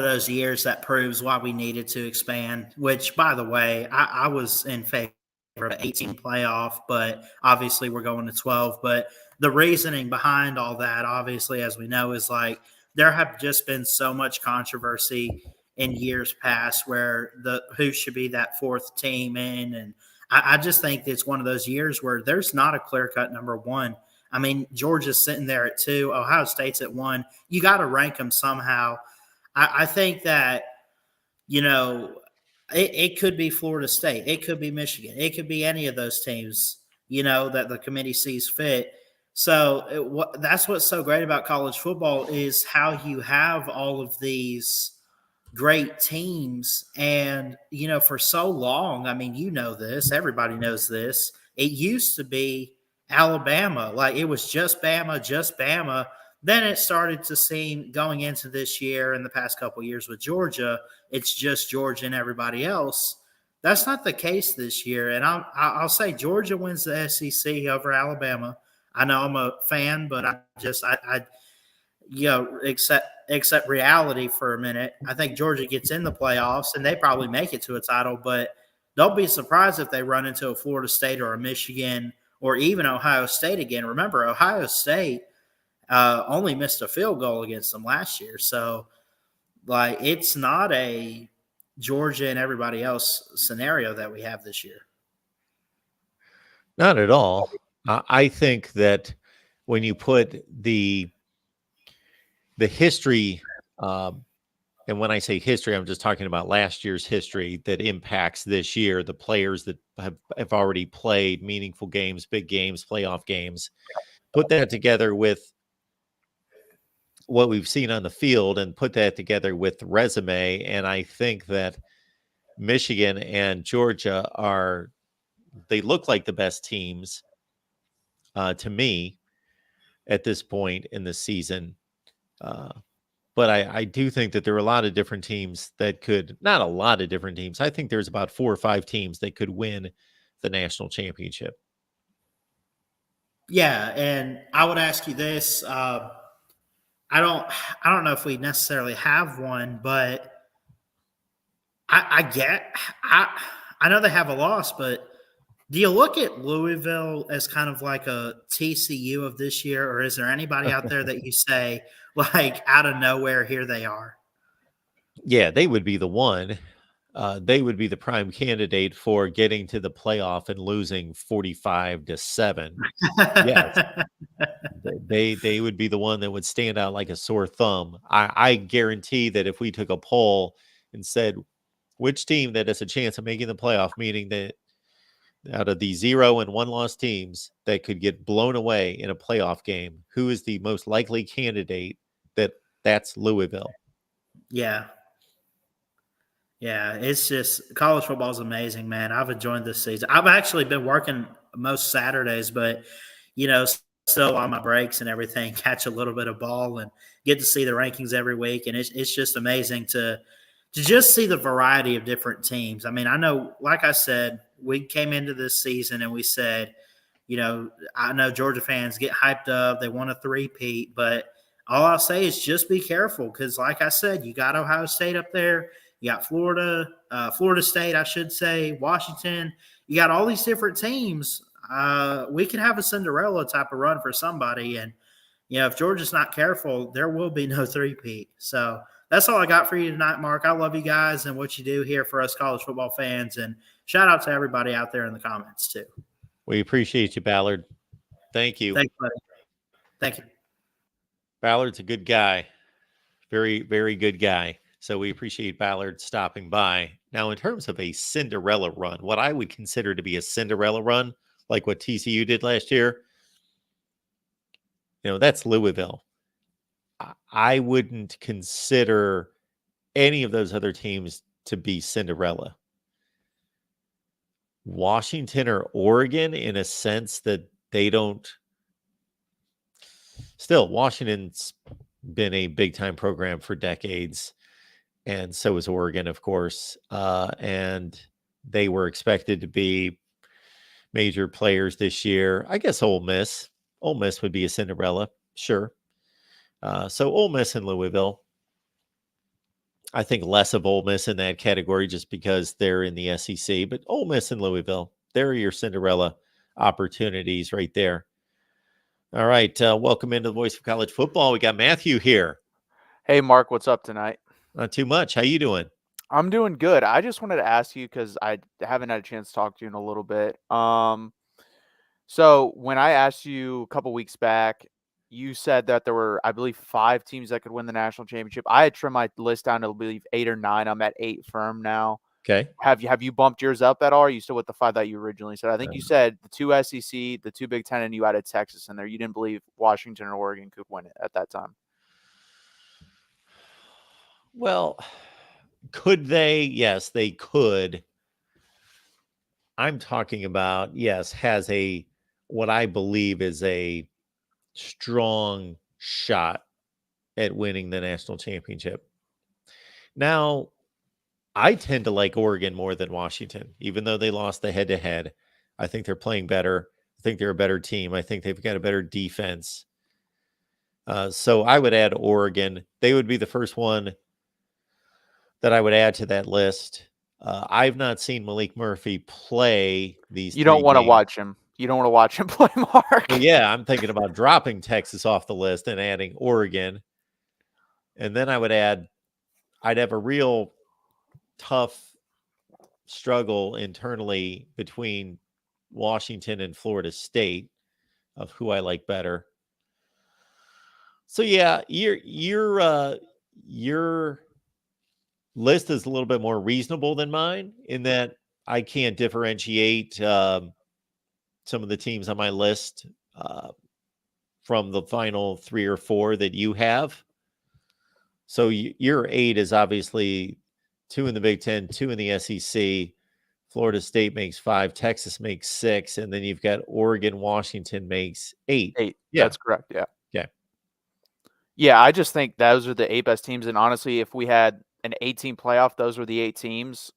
those years that proves why we needed to expand, which, by the way, I was in favor of an 18 playoff, but obviously we're going to 12. But the reasoning behind all that, obviously, as we know, is like there have just been so much controversy in years past where who should be that 4th team in. And I just think it's one of those years where there's not a clear-cut number 1. I mean, Georgia's sitting there at 2, Ohio State's at 1. You got to rank them somehow. I think that, it could be Florida State. It could be Michigan. It could be any of those teams, that the committee sees fit. So that's what's so great about college football is how you have all of these great teams. And, for so long, I mean, this, everybody knows this. It used to be Alabama. Like it was just Bama, just Bama. Then it started to seem going into this year and the past couple of years with Georgia, it's just Georgia and everybody else. That's not the case this year. And I'll say Georgia wins the SEC over Alabama. I know I'm a fan, but I accept reality for a minute. I think Georgia gets in the playoffs and they probably make it to a title, but don't be surprised if they run into a Florida State or a Michigan or even Ohio State again. Remember, Ohio State only missed a field goal against them last year. So, it's not a Georgia and everybody else scenario that we have this year. Not at all. I think that when you put the history, and when I say history, I'm just talking about last year's history that impacts this year, the players that have already played meaningful games, big games, playoff games, put that together with what we've seen on the field and put that together with the resume. And I think that Michigan and Georgia they look like the best teams to me at this point in the season. But I do think that there are a lot of different teams that could, not a lot of different teams. I think there's about 4 or 5 teams that could win the national championship. Yeah, and I would ask you this. I don't know if we necessarily have one, but I know they have a loss, but do you look at Louisville as kind of like a TCU of this year, or is there anybody out there that you say, like, out of nowhere, here they are? Yeah, they would be the one. They would be the prime candidate for getting to the playoff and losing 45-7. Yes, they would be the one that would stand out like a sore thumb. I guarantee that if we took a poll and said which team that has a chance of making the playoff, meaning that out of the 0 and 1 loss teams that could get blown away in a playoff game, who is the most likely candidate? That's Louisville. Yeah. Yeah, it's just college football is amazing, man. I've enjoyed this season. I've actually been working most Saturdays, but still on my breaks and everything, catch a little bit of ball and get to see the rankings every week, and it's just amazing to just see the variety of different teams. I mean, I know, like I said, we came into this season and we said, I know Georgia fans get hyped up, they want a three-peat, but all I'll say is just be careful because, like I said, you got Ohio State up there. You got Florida State, I should say, Washington. You got all these different teams. We can have a Cinderella type of run for somebody. And, if Georgia's not careful, there will be no three-peat. So that's all I got for you tonight, Mark. I love you guys and what you do here for us college football fans. And shout out to everybody out there in the comments, too. We appreciate you, Ballard. Thank you. Thanks, buddy. Thank you. Ballard's a good guy. Very, very good guy. So we appreciate Ballard stopping by. Now, in terms of a Cinderella run, what I would consider to be a Cinderella run, like what TCU did last year, that's Louisville. I wouldn't consider any of those other teams to be Cinderella. Washington or Oregon, in a sense that they don't. Still, Washington's been a big-time program for decades. And so is Oregon, of course. And they were expected to be major players this year. I guess Ole Miss. Ole Miss would be a Cinderella, sure. So Ole Miss and Louisville. I think less of Ole Miss in that category just because they're in the SEC. But Ole Miss and Louisville, they're your Cinderella opportunities right there. All right. Welcome into the Voice of College Football. We got Matthew here. Hey, Mark, what's up tonight? Not too much. How you doing? I'm doing good. I just wanted to ask you because I haven't had a chance to talk to you in a little bit. So when I asked you a couple weeks back, you said that there were, I believe, 5 teams that could win the national championship. I had trimmed my list down to, I believe, 8 or 9. I'm at 8 firm now. Okay. Have you bumped yours up at all? Or are you still with the 5 that you originally said? I think you said the 2 SEC, the 2 Big Ten, and you added Texas in there. You didn't believe Washington or Oregon could win it at that time. Well, Could they? Yes, they could. I'm talking about, yes, has what I believe is a strong shot at winning the national championship. Now, I tend to like Oregon more than Washington, even though they lost the head to head. I think they're playing better. I think they're a better team. I think they've got a better defense. So I would add Oregon. They would be the first one that I would add to that list. I've not seen Malik Murphy play these You 3 don't want to games. watch him. You don't want to watch him play, Mark. Well, yeah, I'm thinking about dropping Texas off the list and adding Oregon. And then I'd have a real tough struggle internally between Washington and Florida State of who I like better. So yeah, your list is a little bit more reasonable than mine in that I can't differentiate some of the teams on my list from the final 3 or 4 that you have. So your 8 is obviously 2 in the Big Ten, 2 in the SEC. Florida State makes 5, Texas makes 6, and then you've got Oregon, Washington makes 8. 8. Yeah. That's correct. Yeah. Okay. Yeah, I just think those are the 8 best teams. And honestly, if we had an 8-team playoff, those were the 8 teams.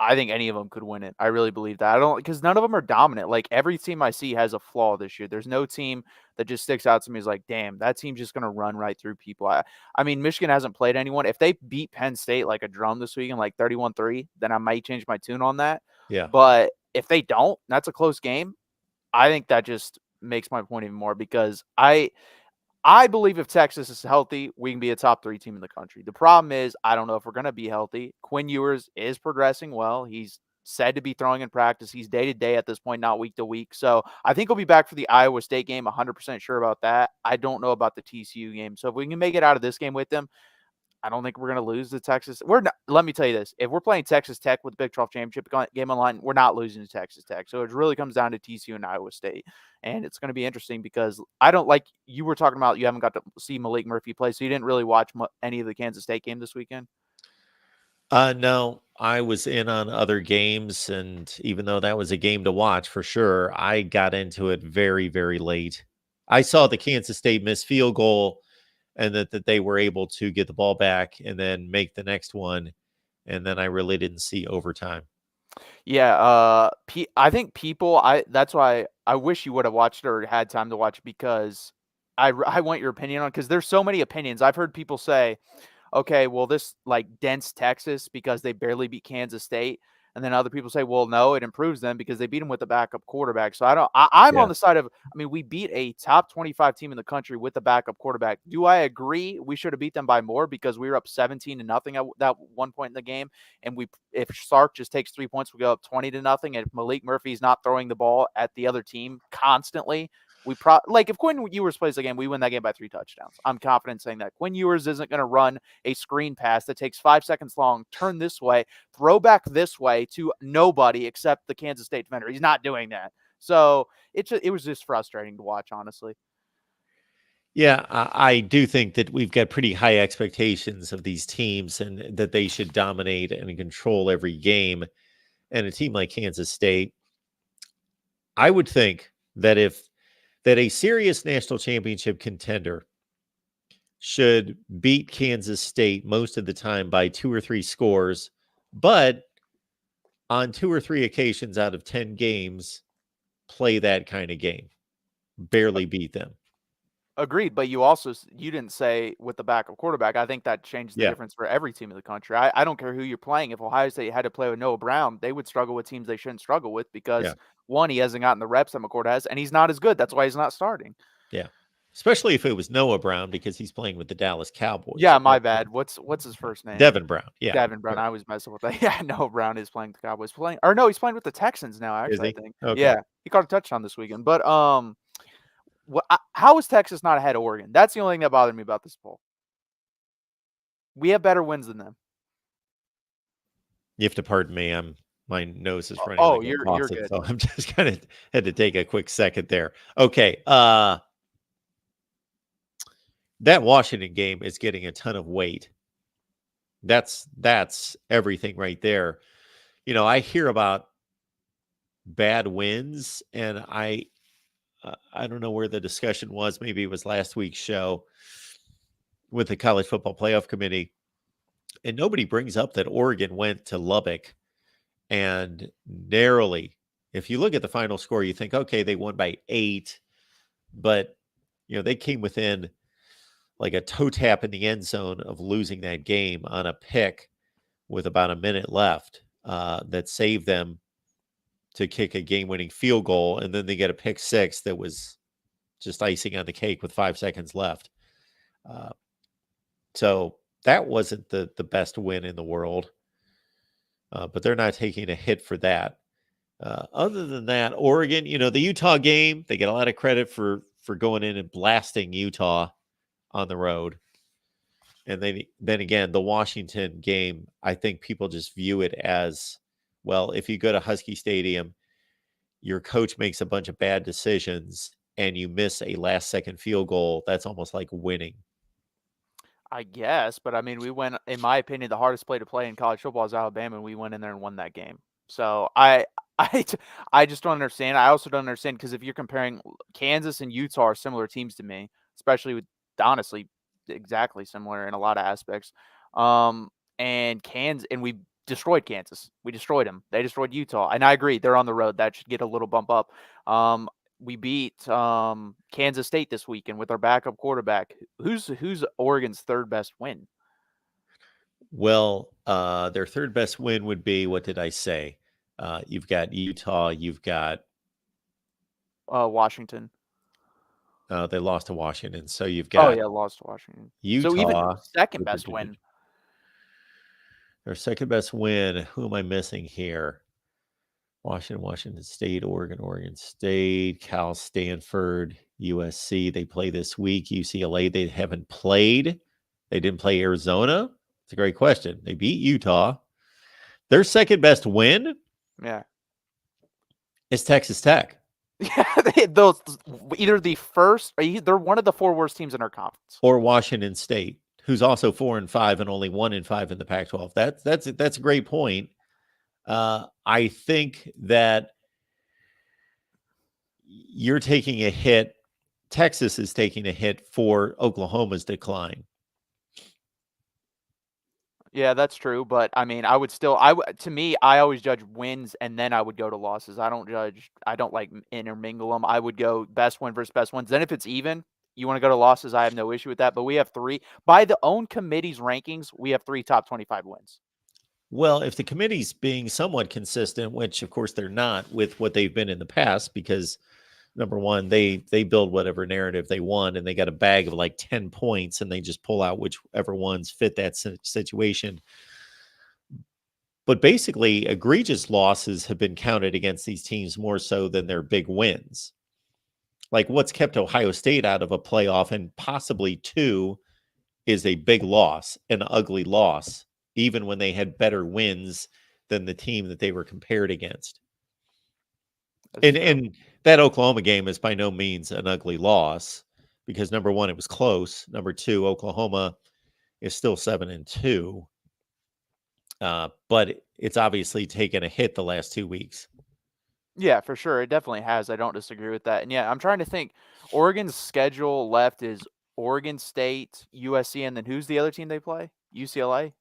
I think any of them could win it. I really believe that. I don't, because none of them are dominant. Like, every team I see has a flaw this year. There's no team that just sticks out to me as like, damn, that team's just going to run right through people. I mean, Michigan hasn't played anyone. If they beat Penn State like a drum this weekend, like 31-3, then I might change my tune on that. Yeah. But if they don't, that's a close game. I think that just makes my point even more, because I believe if Texas is healthy, we can be a top 3 team in the country. The problem is, I don't know if we're going to be healthy. Quinn Ewers is progressing well. He's said to be throwing in practice. He's day to day at this point, not week to week. So I think he'll be back for the Iowa State game. 100% sure about that. I don't know about the TCU game. So if we can make it out of this game with them, I don't think we're going to lose to Texas. We're not, let me tell you this. If we're playing Texas Tech with the Big 12 championship game online, we're not losing to Texas Tech. So it really comes down to TCU and Iowa State. And it's going to be interesting because I don't, like you were talking about, you haven't got to see Malik Murphy play. So you didn't really watch any of the Kansas State game this weekend? No, I was in on other games. And even though that was a game to watch for sure, I got into it very, very late. I saw the Kansas State missed field goal and that they were able to get the ball back and then make the next one. And then I really didn't see overtime. Yeah, I think that's why I wish you would have watched it or had time to watch it, because I want your opinion on, because there's so many opinions. I've heard people say, okay, well, this like dents Texas because they barely beat Kansas State. And then other people say, well, no, it improves them because they beat them with a backup quarterback. So I'm Yeah. on the side of, I mean, we beat a top 25 team in the country with a backup quarterback. Do I agree we should have beat them by more because we were up 17-0 at that one point in the game? And if Sark just takes 3 points, we go up 20-0. And if Malik Murphy's not throwing the ball at the other team constantly, if Quinn Ewers plays the game, we win that game by 3 touchdowns. I'm confident saying that. Quinn Ewers isn't going to run a screen pass that takes 5 seconds long, turn this way, throw back this way to nobody except the Kansas State defender. He's not doing that. So it was just frustrating to watch, honestly. Yeah, I do think that we've got pretty high expectations of these teams and that they should dominate and control every game. And a team like Kansas State, I would think that that a serious national championship contender should beat Kansas State most of the time by 2 or 3 scores, but on 2 or 3 occasions out of 10 games, play that kind of game, barely beat them. Agreed, but you didn't say with the backup quarterback. I think that changed the difference for every team in the country. I don't care who you're playing. If Ohio State had to play with Noah Brown, they would struggle with teams they shouldn't struggle with because, one, he hasn't gotten the reps that McCord has, and he's not as good. That's why he's not starting. Yeah, especially if it was Noah Brown because he's playing with the Dallas Cowboys. Yeah, my bad. What's his first name? Devin Brown. Yeah, Devin Brown. I always mess up with that. Yeah, Noah Brown is playing the Cowboys. He's playing with the Texans now. Actually, I think. Okay. Yeah, he caught a touchdown this weekend. But how is Texas not ahead of Oregon? That's the only thing that bothered me about this poll. We have better wins than them. You have to pardon me. My nose is running. Oh, like you're good. So I'm just kind of had to take a quick second there. Okay. That Washington game is getting a ton of weight That's everything right there. I hear about bad wins, and I don't know where the discussion was. Maybe it was last week's show with the College Football Playoff Committee, and nobody brings up that Oregon went to Lubbock and narrowly. If you look at the final score, you think, okay, they won by 8, but they came within like a toe tap in the end zone of losing that game on a pick with about a minute left that saved them to kick a game-winning field goal, and then they get a pick six that was just icing on the cake with 5 seconds left. So that wasn't the best win in the world, but they're not taking a hit for that. Other than that, Oregon, the Utah game, they get a lot of credit for going in and blasting Utah on the road. And then again, the Washington game, I think people just view it as, well, if you go to Husky Stadium, your coach makes a bunch of bad decisions and you miss a last-second field goal, that's almost like winning. I guess, but I mean, we went, in my opinion, the hardest play to play in college football is Alabama, and we went in there and won that game. So I just don't understand. I also don't understand because if you're comparing Kansas and Utah are similar teams to me, especially with honestly exactly similar in a lot of aspects. And we destroyed Kansas. We destroyed them. They destroyed Utah, and I agree they're on the road. That should get a little bump up. We beat Kansas State this weekend with our backup quarterback. Who's Oregon's third best win? Well, their third best win would be, what did I say? You've got Utah. You've got Washington. They lost to Washington. So you've got lost to Washington. Utah. So even second best win. Their second best win. Who am I missing here? Washington State, Oregon State, Cal, Stanford, USC. They play this week. UCLA, they haven't played. They didn't play Arizona. It's a great question. They beat Utah. Their second best win, is Texas Tech. Yeah, those either the first, or they're one of the 4 worst teams in our conference, or Washington State, who's also 4-5 and only 1-5 in the Pac-12. That's a great point. I think that you're taking a hit. Texas is taking a hit for Oklahoma's decline. Yeah, that's true. But I mean, to me, I always judge wins and then I would go to losses. I don't like intermingle them. I would go best win versus best wins. Then if it's even, you want to go to losses, I have no issue with that. But we have 3, by the own committee's rankings, we have 3 top 25 wins. Well, if the committee's being somewhat consistent, which of course they're not with what they've been in the past, because number one, they build whatever narrative they want, and they got a bag of like 10 points, and they just pull out whichever ones fit that situation. But basically, egregious losses have been counted against these teams more so than their big wins. Like what's kept Ohio State out of a playoff and possibly 2 is a big loss, an ugly loss, even when they had better wins than the team that they were compared against. And that Oklahoma game is by no means an ugly loss because number one, it was close. Number 2, Oklahoma is still 7-2. But it's obviously taken a hit the last 2 weeks. Yeah, for sure. It definitely has. I don't disagree with that. And yeah, I'm trying to think. Oregon's schedule left is Oregon State, USC, and then who's the other team they play? UCLA?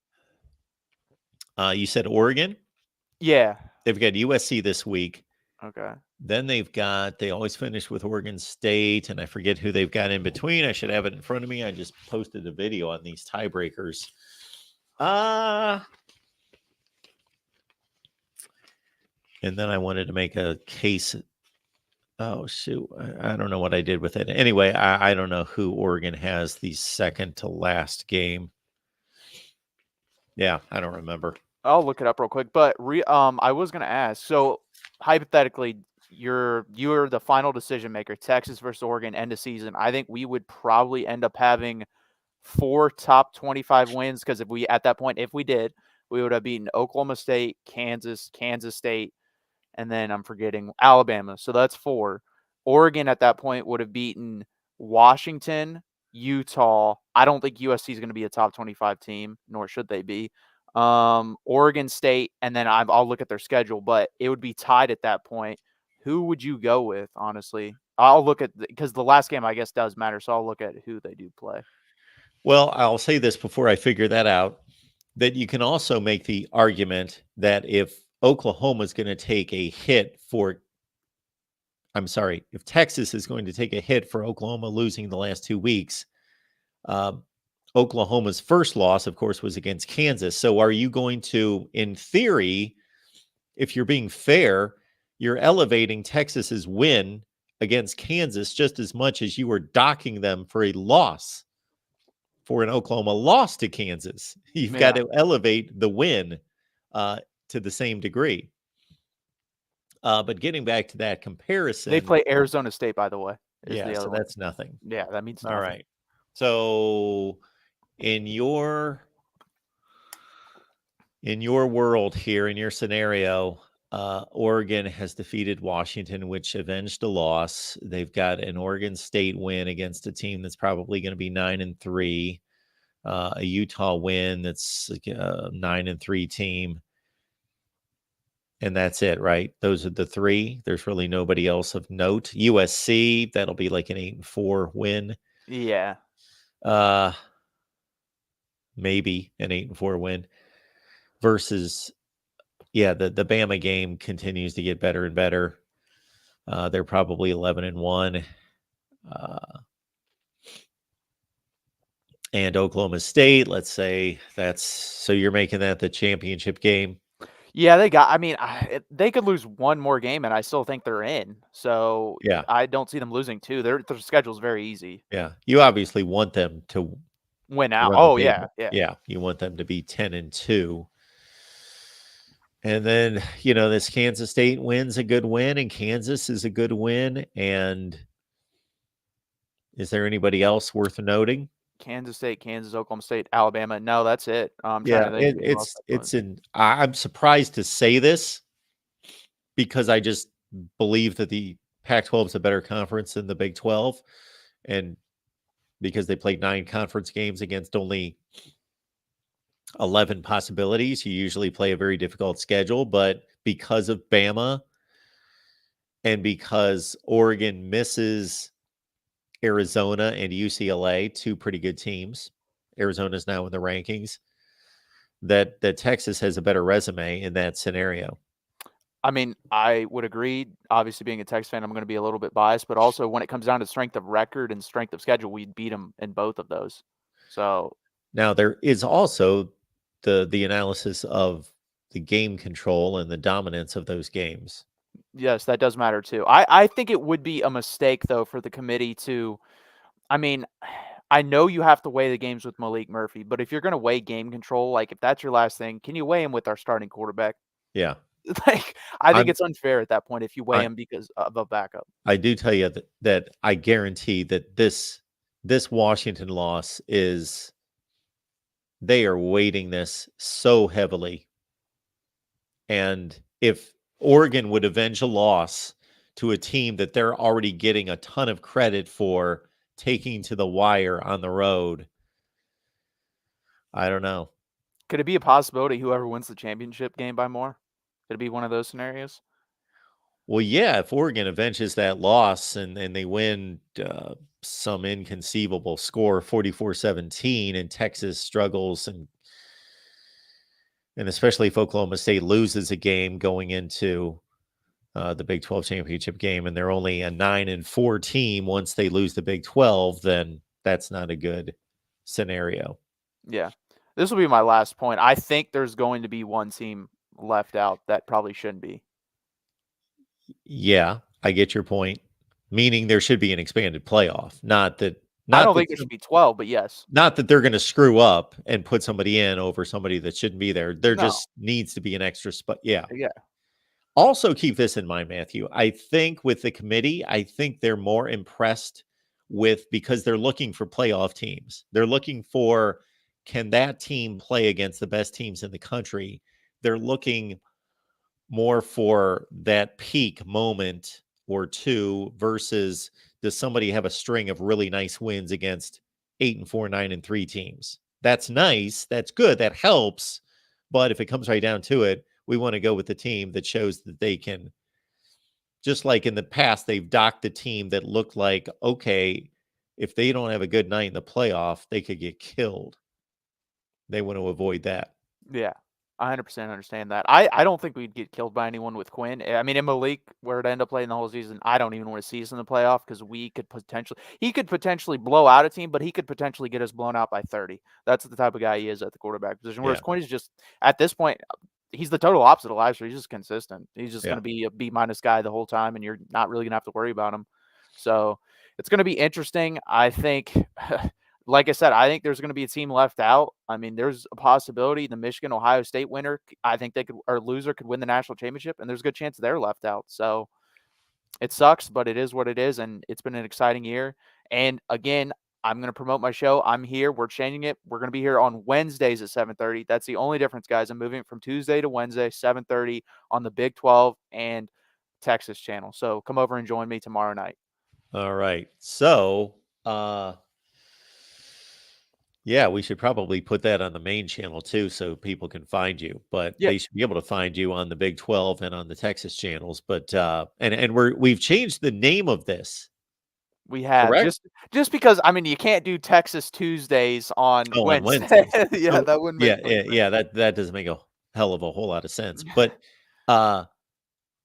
You said Oregon? Yeah. They've got USC this week. Okay. Then they always finish with Oregon State, and I forget who they've got in between. I should have it in front of me. I just posted a video on these tiebreakers. And then I wanted to make a case. Oh, shoot. I don't know what I did with it. Anyway, I don't know who Oregon has the second to last game. Yeah, I don't remember. I'll look it up real quick. But I was going to ask. So hypothetically, you're the final decision maker. Texas versus Oregon, end of season. I think we would probably end up having 4 top 25 wins because if we did, we would have beaten Oklahoma State, Kansas State, and then I'm forgetting Alabama. So that's 4. Oregon at that point would have beaten Washington, Utah. I don't think USC is going to be a top 25 team, nor should they be. Oregon State, and then I'll look at their schedule, but it would be tied at that point. Who would you go with, honestly? I'll look at because the last game, I guess, does matter, so I'll look at who they do play. Well, I'll say this before I figure that out, that you can also make the argument that if Oklahoma is going to take a hit for, I'm sorry, if Texas is going to take a hit for Oklahoma losing the last 2 weeks, Oklahoma's first loss, of course, was against Kansas. So are you going to, in theory, if you're being fair, you're elevating Texas's win against Kansas just as much as you were docking them for a loss, for an Oklahoma loss to Kansas. You've got to elevate the win to the same degree. But getting back to that comparison. They play Arizona State, by the way. Yeah, so that's nothing. Yeah, that means nothing. All right. So in your world here, in your scenario, Oregon has defeated Washington, which avenged a loss. They've got an Oregon State win against a team that's probably going to be 9-3. A Utah win that's a 9-3 team. And that's it, right? Those are the three. There's really nobody else of note. USC, that'll be like an 8-4 win. Yeah. Maybe an 8-4 win. Versus, yeah, the Bama game continues to get better and better. They're probably 11-1. And Oklahoma State, let's say so you're making that the championship game. Yeah, they could lose one more game, and I still think they're in. So yeah, I don't see them losing two. Their schedule's very easy. Yeah, you obviously want them to win out. Oh yeah. You want them to be 10-2. And then this Kansas State win's a good win, and Kansas is a good win. And is there anybody else worth noting? Kansas State, Kansas, Oklahoma State, Alabama. No, that's it. I'm surprised to say this because I just believe that the Pac-12 is a better conference than the Big 12, and because they played 9 conference games against only 11 possibilities, you usually play a very difficult schedule. But because of Bama and because Oregon misses Arizona and UCLA, 2 pretty good teams. Arizona's now in the rankings. That Texas has a better resume in that scenario. I mean, I would agree. Obviously, being a Texas fan, I'm going to be a little bit biased, but also when it comes down to strength of record and strength of schedule, we'd beat them in both of those. So now there is also the analysis of the game control and the dominance of those games. Yes, that does matter too. I think it would be a mistake, though, for the committee to – I mean, I know you have to weigh the games with Malik Murphy, but if you're going to weigh game control, like if that's your last thing, can you weigh him with our starting quarterback? Yeah. I think it's unfair at that point if you weigh him because of a backup. I do tell you that I guarantee that this Washington loss is – they are weighting this so heavily. And if Oregon would avenge a loss to a team that they're already getting a ton of credit for taking to the wire on the road, I don't know. Could it be a possibility whoever wins the championship game by more? Could it be one of those scenarios? Well, yeah, if Oregon avenges that loss and they win some inconceivable score, 44-17, and Texas struggles, and especially if Oklahoma State loses a game going into the Big 12 championship game, and they're only a 9-4 team once they lose the Big 12, then that's not a good scenario. Yeah. This will be my last point. I think there's going to be one team left out that probably shouldn't be. Yeah, I get your point. Meaning there should be an expanded playoff. Not that. I don't think there should be 12, but yes. Not that they're going to screw up and put somebody in over somebody that shouldn't be there. There just needs to be an extra spot. Yeah. Yeah. Also keep this in mind, Matthew. I think with the committee, I think they're more impressed with, because they're looking for playoff teams. They're looking for, can that team play against the best teams in the country? They're looking more for that peak moment or two versus does somebody have a string of really nice wins against 8-4, 9-3 teams. That's nice. That's good. That helps. But if it comes right down to it, we want to go with the team that shows that they can, just like in the past, they've docked a team that looked like, okay, if they don't have a good night in the playoff, they could get killed. They want to avoid that. Yeah, I 100% understand that. I don't think we'd get killed by anyone with Quinn. I mean, if Malik were to end up playing the whole season, I don't even want to see us in the playoff because he could potentially blow out a team, but he could potentially get us blown out by 30. That's the type of guy he is at the quarterback position. Whereas Yeah. Quinn is just, at this point, he's the total opposite of last year. He's just consistent. He's just Yeah. going to be a B- guy the whole time, and you're not really going to have to worry about him. So it's going to be interesting. I think, like I said, I think there's going to be a team left out. I mean, there's a possibility the Michigan-Ohio State winner, I think loser could win the national championship, and there's a good chance they're left out. So it sucks, but it is what it is, and it's been an exciting year. And again, I'm going to promote my show. I'm here. We're changing it. We're going to be here on Wednesdays at 7:30. That's the only difference, guys. I'm moving it from Tuesday to Wednesday, 7:30 on the Big 12 and Texas channel. So come over and join me tomorrow night. All right. So, yeah, we should probably put that on the main channel too, so people can find you. But Yeah. they should be able to find you on the Big 12 and on the Texas channels. But and we've changed the name of this. We have Correct? just because, I mean, you can't do Texas Tuesdays on Oh, on Wednesday. Wednesdays. Yeah, So, that wouldn't make much sense. that doesn't make a hell of a whole lot of sense. But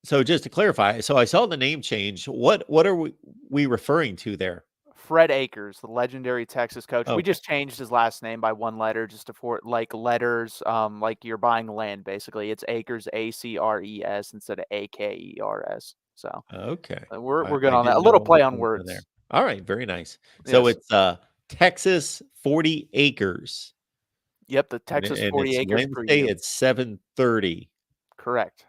so just to clarify, so I saw the name change. What are we referring to there? Fred Akers, the legendary Texas coach. We Okay. just changed his last name by one letter just for like letters, like you're buying land basically. It's Akers, Acres instead of Akers. So Okay. we're good I on that. A didn't little know play what on was in words. there. All right, very nice. So Yes. it's Texas 40 acres. Yep, the And Texas and 40 it's acres Wednesday preview. at 7:30. Correct.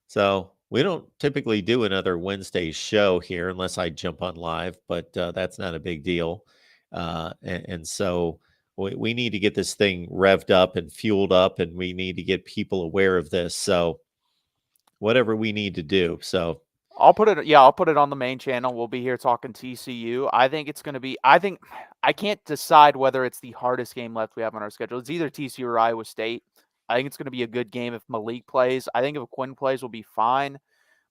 So we don't typically do another Wednesday show here unless I jump on live, but that's not a big deal. And so we need to get this thing revved up and fueled up, and we need to get people aware of this. So whatever we need to do. So I'll put it on the main channel. We'll be here talking TCU. I think I can't decide whether it's the hardest game left we have on our schedule. It's either TCU or Iowa State. I think it's going to be a good game if Malik plays. I think if Quinn plays, we'll be fine.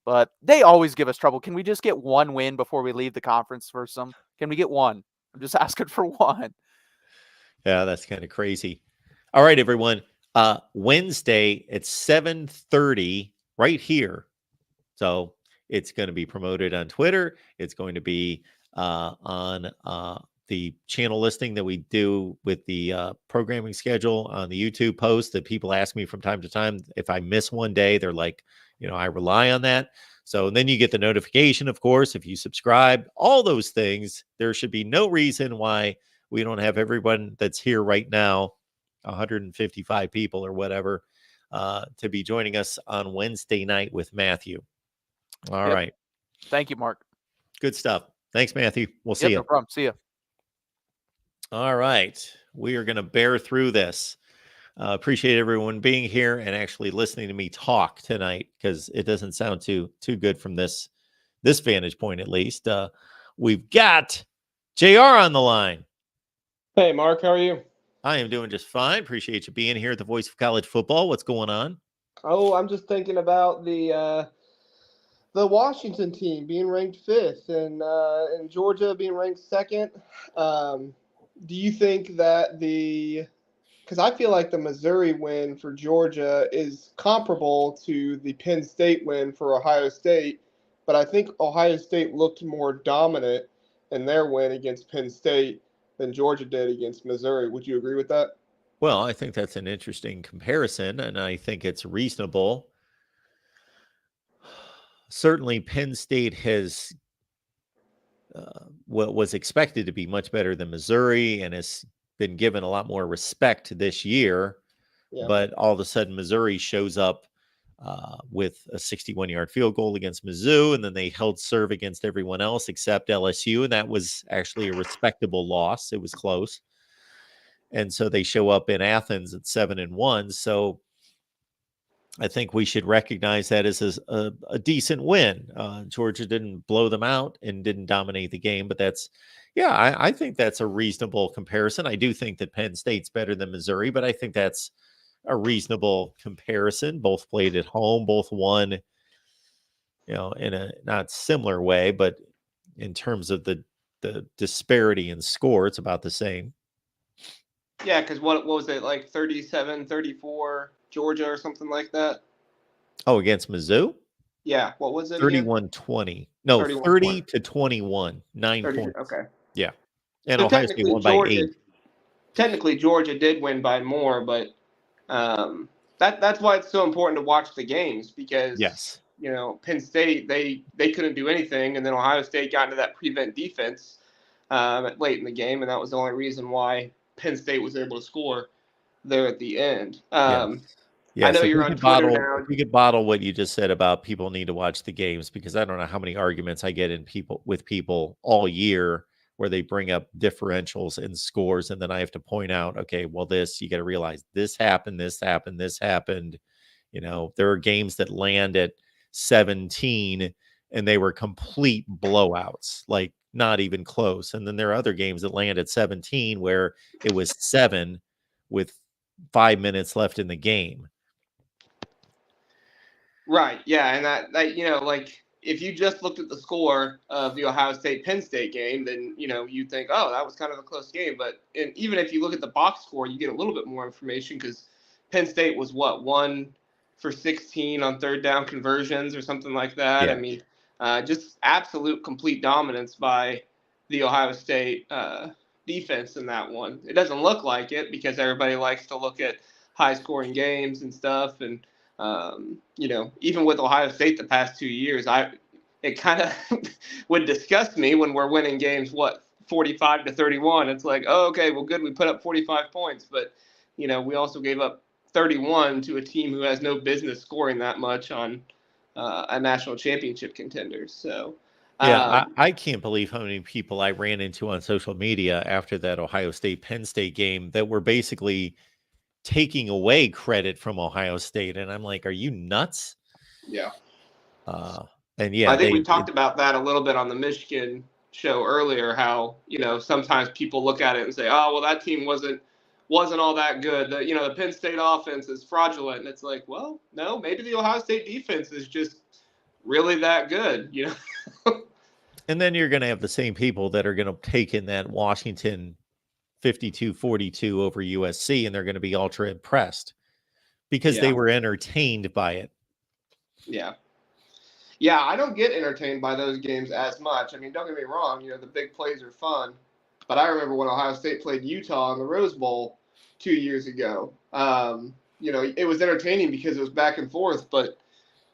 But they always give us trouble. Can we just get one win before we leave the conference for some? Can we get one? I'm just asking for one. yeah, that's kind of crazy. All right, everyone. Wednesday at 7:30 right here. So it's going to be promoted on Twitter. It's going to be on the channel listing that we do with the programming schedule on the YouTube post that people ask me from time to time. If I miss one day, they're like, I rely on that. So then you get the notification, of course, if you subscribe, all those things. There should be no reason why we don't have everyone that's here right now, 155 people or whatever, to be joining us on Wednesday night with Matthew. All Yep. right. Thank you, Mark. Good stuff. Thanks, Matthew. We'll see Yep, you. no problem. See you. All right. We are going to bear through this. Appreciate everyone being here and actually listening to me talk tonight, because it doesn't sound too good from this vantage point, at least. We've got JR on the line. Hey, Mark, how are you? I am doing just fine. Appreciate you being here at the Voice of College Football. What's going on? Oh, I'm just thinking about the Washington team being ranked 5th and Georgia being ranked 2nd. Do you think that because I feel like the Missouri win for Georgia is comparable to the Penn State win for Ohio State, but I think Ohio State looked more dominant in their win against Penn State than Georgia did against Missouri. Would you agree with that? Well, I think that's an interesting comparison, and I think it's reasonable. Certainly, Penn State has what was expected to be much better than Missouri and has been given a lot more respect this year. Yeah. But all of a sudden, Missouri shows up with a 61-yard field goal against Mizzou, and then they held serve against everyone else except LSU, and that was actually a respectable loss. It was close. And so they show up in Athens at 7-1. So I think we should recognize that as a decent win. Georgia didn't blow them out and didn't dominate the game, but I think that's a reasonable comparison. I do think that Penn State's better than Missouri, but I think that's a reasonable comparison. Both played at home, both won, in a not similar way, but in terms of the disparity in score, it's about the same. Yeah, because what was it, like 37-34 Georgia or something like that? Oh, against Mizzou? Yeah, what was it again? 31-20. No, 31-20. 30-21. 9 30, points. okay. Yeah. And So Ohio State won by 8. Technically, Georgia did win by more, but that's why it's so important to watch the games because Yes. Penn State they couldn't do anything, and then Ohio State got into that prevent defense late in the game, and that was the only reason why Penn State was able to score there at the end. I know you're on Twitter now. If we could bottle what you just said about people need to watch the games, because I don't know how many arguments I get with people all year where they bring up differentials and scores, and then I have to point out, okay, well, you got to realize this happened, this happened, this happened. There are games that land at 17 and they were complete blowouts, like not even close. And then there are other games that land at 17 where it was 7 with 5 minutes left in the game. Right. Yeah. And that like if you just looked at the score of the Ohio State Penn State game, then, you'd think, oh, that was kind of a close game. But even if you look at the box score, you get a little bit more information because Penn State was 1 for 16 on third down conversions or something like that. Yeah. I mean, just absolute complete dominance by the Ohio State defense in that one. It doesn't look like it because everybody likes to look at high scoring games and stuff. And, even with Ohio State the past 2 years, it kind of would disgust me when we're winning games, 45-31. It's like, oh, okay, well, good, we put up 45 points, but we also gave up 31 to a team who has no business scoring that much on a national championship contender. So, I can't believe how many people I ran into on social media after that Ohio State Penn State game that were basically taking away credit from Ohio State, and I'm like, are you nuts? Yeah. And yeah, I think we talked about that a little bit on the Michigan show earlier, how sometimes people look at it and say, oh, well, that team wasn't all that good. The Penn State offense is fraudulent, and it's like, well, no, maybe the Ohio State defense is just really that good. And then you're going to have the same people that are going to take in that Washington 52-42 over USC, and they're going to be ultra impressed because they were entertained by it. Yeah. Yeah, I don't get entertained by those games as much. I mean, don't get me wrong, the big plays are fun. But I remember when Ohio State played Utah in the Rose Bowl 2 years ago. It was entertaining because it was back and forth. But,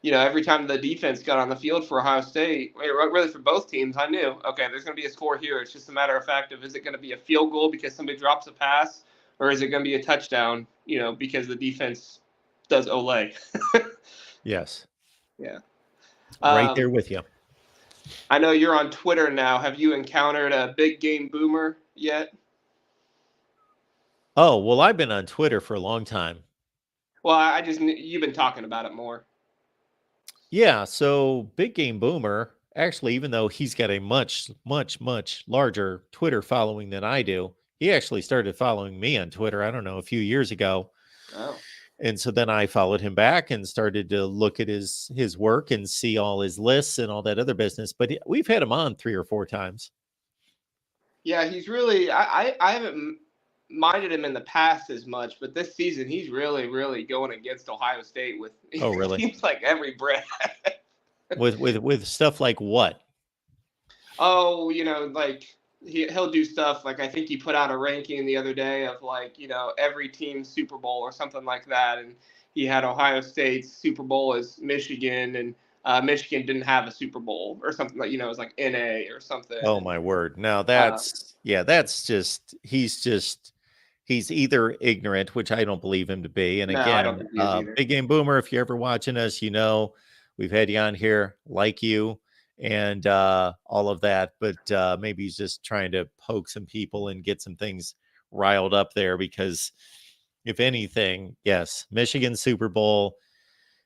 every time the defense got on the field for Ohio State, really for both teams, I knew, okay, there's going to be a score here. It's just a matter of fact of, is it going to be a field goal because somebody drops a pass, or is it going to be a touchdown, because the defense does Olay. Yes. Yeah. Right there with you. I know you're on Twitter now. Have you encountered a big game boomer yet? Oh, well, I've been on Twitter for a long time. Well, you've been talking about it more. Yeah, so Big Game Boomer, actually, even though he's got a much, much, much larger Twitter following than I do, he actually started following me on Twitter, I don't know, a few years ago. Oh. And so then I followed him back and started to look at his work and see all his lists and all that other business. But we've had him on 3 or 4 times. Yeah, he's really, I haven't minded him in the past as much, but this season he's really, really going against Ohio State with, oh, really? Seems like every breath. with stuff like what? Oh, like he'll do stuff like, I think he put out a ranking the other day of like, every team's Super Bowl or something like that. And he had Ohio State's Super Bowl as Michigan, and Michigan didn't have a Super Bowl or something like, it was like NA or something. Oh, my word. Now that's just, he's either ignorant, which I don't believe him to be. And No, I don't think he is either. Big Game Boomer, if you're ever watching us, we've had you on here, like you, and all of that, but maybe he's just trying to poke some people and get some things riled up there, because if anything, yes, Michigan Super Bowl,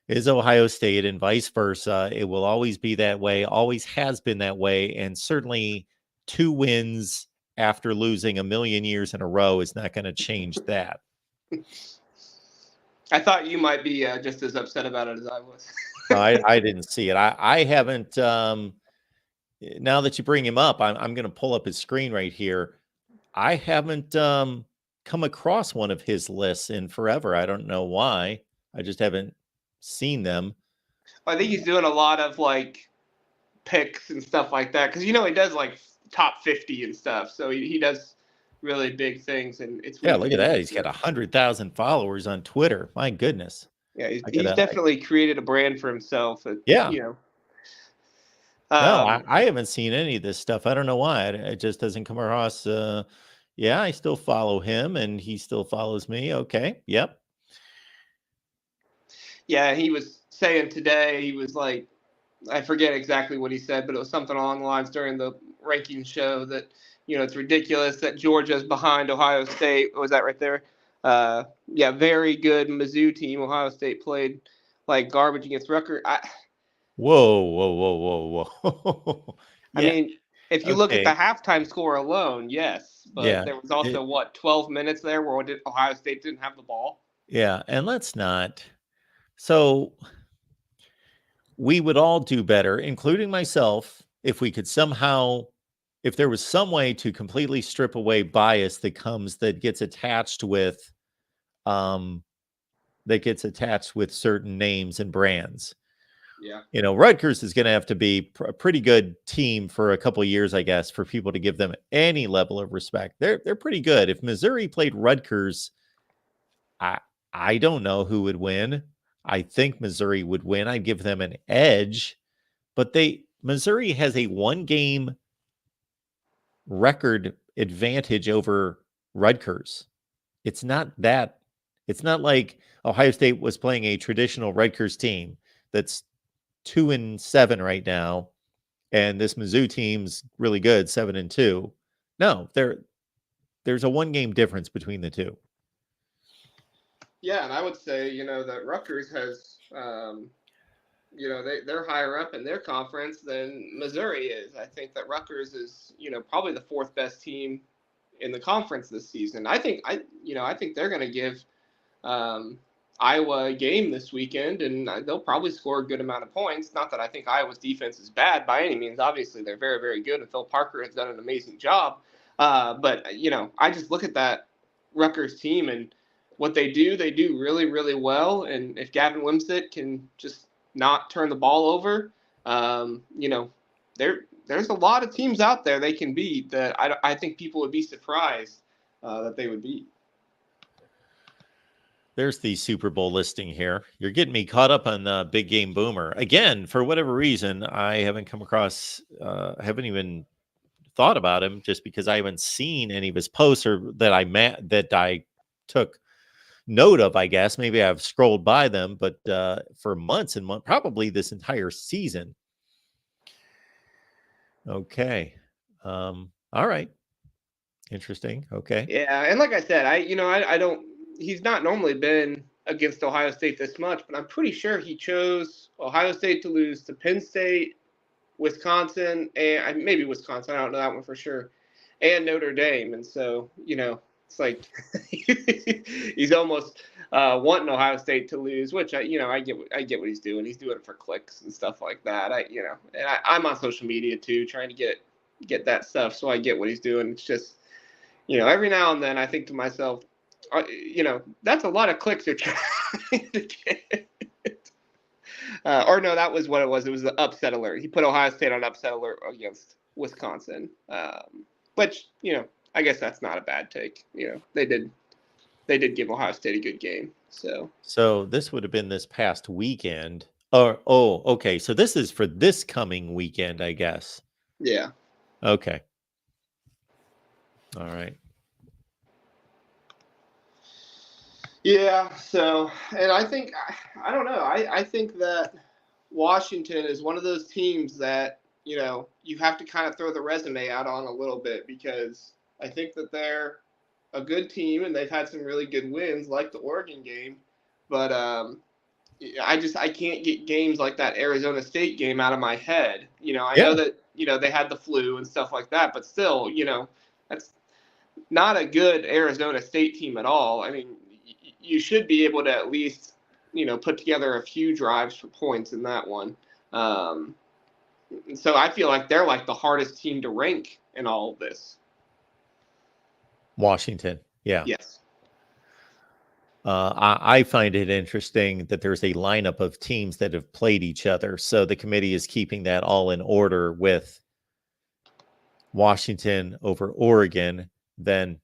is Ohio State, and vice versa. It will always be that way, always has been that way, and certainly 2 wins after losing a million years in a row is not going to change that. I thought you might be just as upset about it as I was. I didn't see it. I haven't. Now that you bring him up, I'm going to pull up his screen right here. I haven't come across one of his lists in forever. I don't know why. I just haven't seen them. I think he's doing a lot of like picks and stuff like that because he does like top 50 and stuff. So he does really big things, and it's Yeah, look at that. He's got 100,000 followers on Twitter. My goodness. Yeah, he's definitely created a brand for himself. Yeah. No, I haven't seen any of this stuff. I don't know why. It just doesn't come across. Yeah, I still follow him, and he still follows me. Okay. Yep. Yeah, he was saying today, he was like, I forget exactly what he said, but it was something along the lines during the ranking show that, it's ridiculous that Georgia's behind Ohio State. What was that right there? Yeah, very good Mizzou team. Ohio State played like garbage against Rutgers. Whoa. I mean, if you look at the halftime score alone, yes, but there was also 12 minutes there where Ohio State didn't have the ball. Yeah, and let's not. So we would all do better, including myself, if we could somehow, if there was some way to completely strip away bias that gets attached with certain names and brands. Yeah. Rutgers is going to have to be a pretty good team for a couple of years, I guess, for people to give them any level of respect. They're pretty good. If Missouri played Rutgers, I don't know who would win. I think Missouri would win. I'd give them an edge, but Missouri has a 1-game record advantage over Rutgers. It's not like Ohio State was playing a traditional Rutgers team that's 2-7 right now, and this Mizzou team's really good, 7-2. No, there's a 1-game difference between the two. Yeah, and I would say, that Rutgers has, they're higher up in their conference than Missouri is. I think that Rutgers is, probably the 4th best team in the conference this season. I think they're going to give Iowa a game this weekend, and they'll probably score a good amount of points. Not that I think Iowa's defense is bad by any means. Obviously, they're very, very good, and Phil Parker has done an amazing job. But I just look at that Rutgers team and what they do really, really well. And if Gavin Wimsatt can just not turn the ball over, there's a lot of teams out there they can beat that I think people would be surprised that they would beat. There's the Super Bowl listing here. You're getting me caught up on the Big Game Boomer. Again, for whatever reason, I haven't come across, haven't even thought about him just because I haven't seen any of his posts or that I took note of, I guess. Maybe I've scrolled by them, but for months and months, probably this entire season. Okay. All right. Interesting. Okay. Yeah, and like I said, I don't. He's not normally been against Ohio State this much, but I'm pretty sure he chose Ohio State to lose to Penn State, Wisconsin, and maybe Wisconsin. I don't know that one for sure, and Notre Dame. And so, it's like he's almost wanting Ohio State to lose, which I get what he's doing. He's doing it for clicks and stuff like that. And I'm on social media too, trying to get that stuff, so I get what he's doing. It's just, every now and then I think to myself, that's a lot of clicks you're trying to get. Or no, that was what it was. It was the upset alert. He put Ohio State on upset alert against Wisconsin, which, I guess that's not a bad take. They did give Ohio State a good game. So this would have been this past weekend. Okay. So this is for this coming weekend, I guess. Yeah. Okay. All right. Yeah. So, and I think, I don't know. I think that Washington is one of those teams that, you have to kind of throw the resume out on a little bit, because I think that they're a good team and they've had some really good wins, like the Oregon game. But, I can't get games like that Arizona State game out of my head. I Yeah. know that they had the flu and stuff like that, but still, that's not a good Arizona State team at all. I mean, you should be able to at least put together a few drives for points in that one. So I feel like they're like the hardest team to rank in all of this. Washington. Yeah. Yes. I find it interesting that there's a lineup of teams that have played each other. So the committee is keeping that all in order with Washington over Oregon, then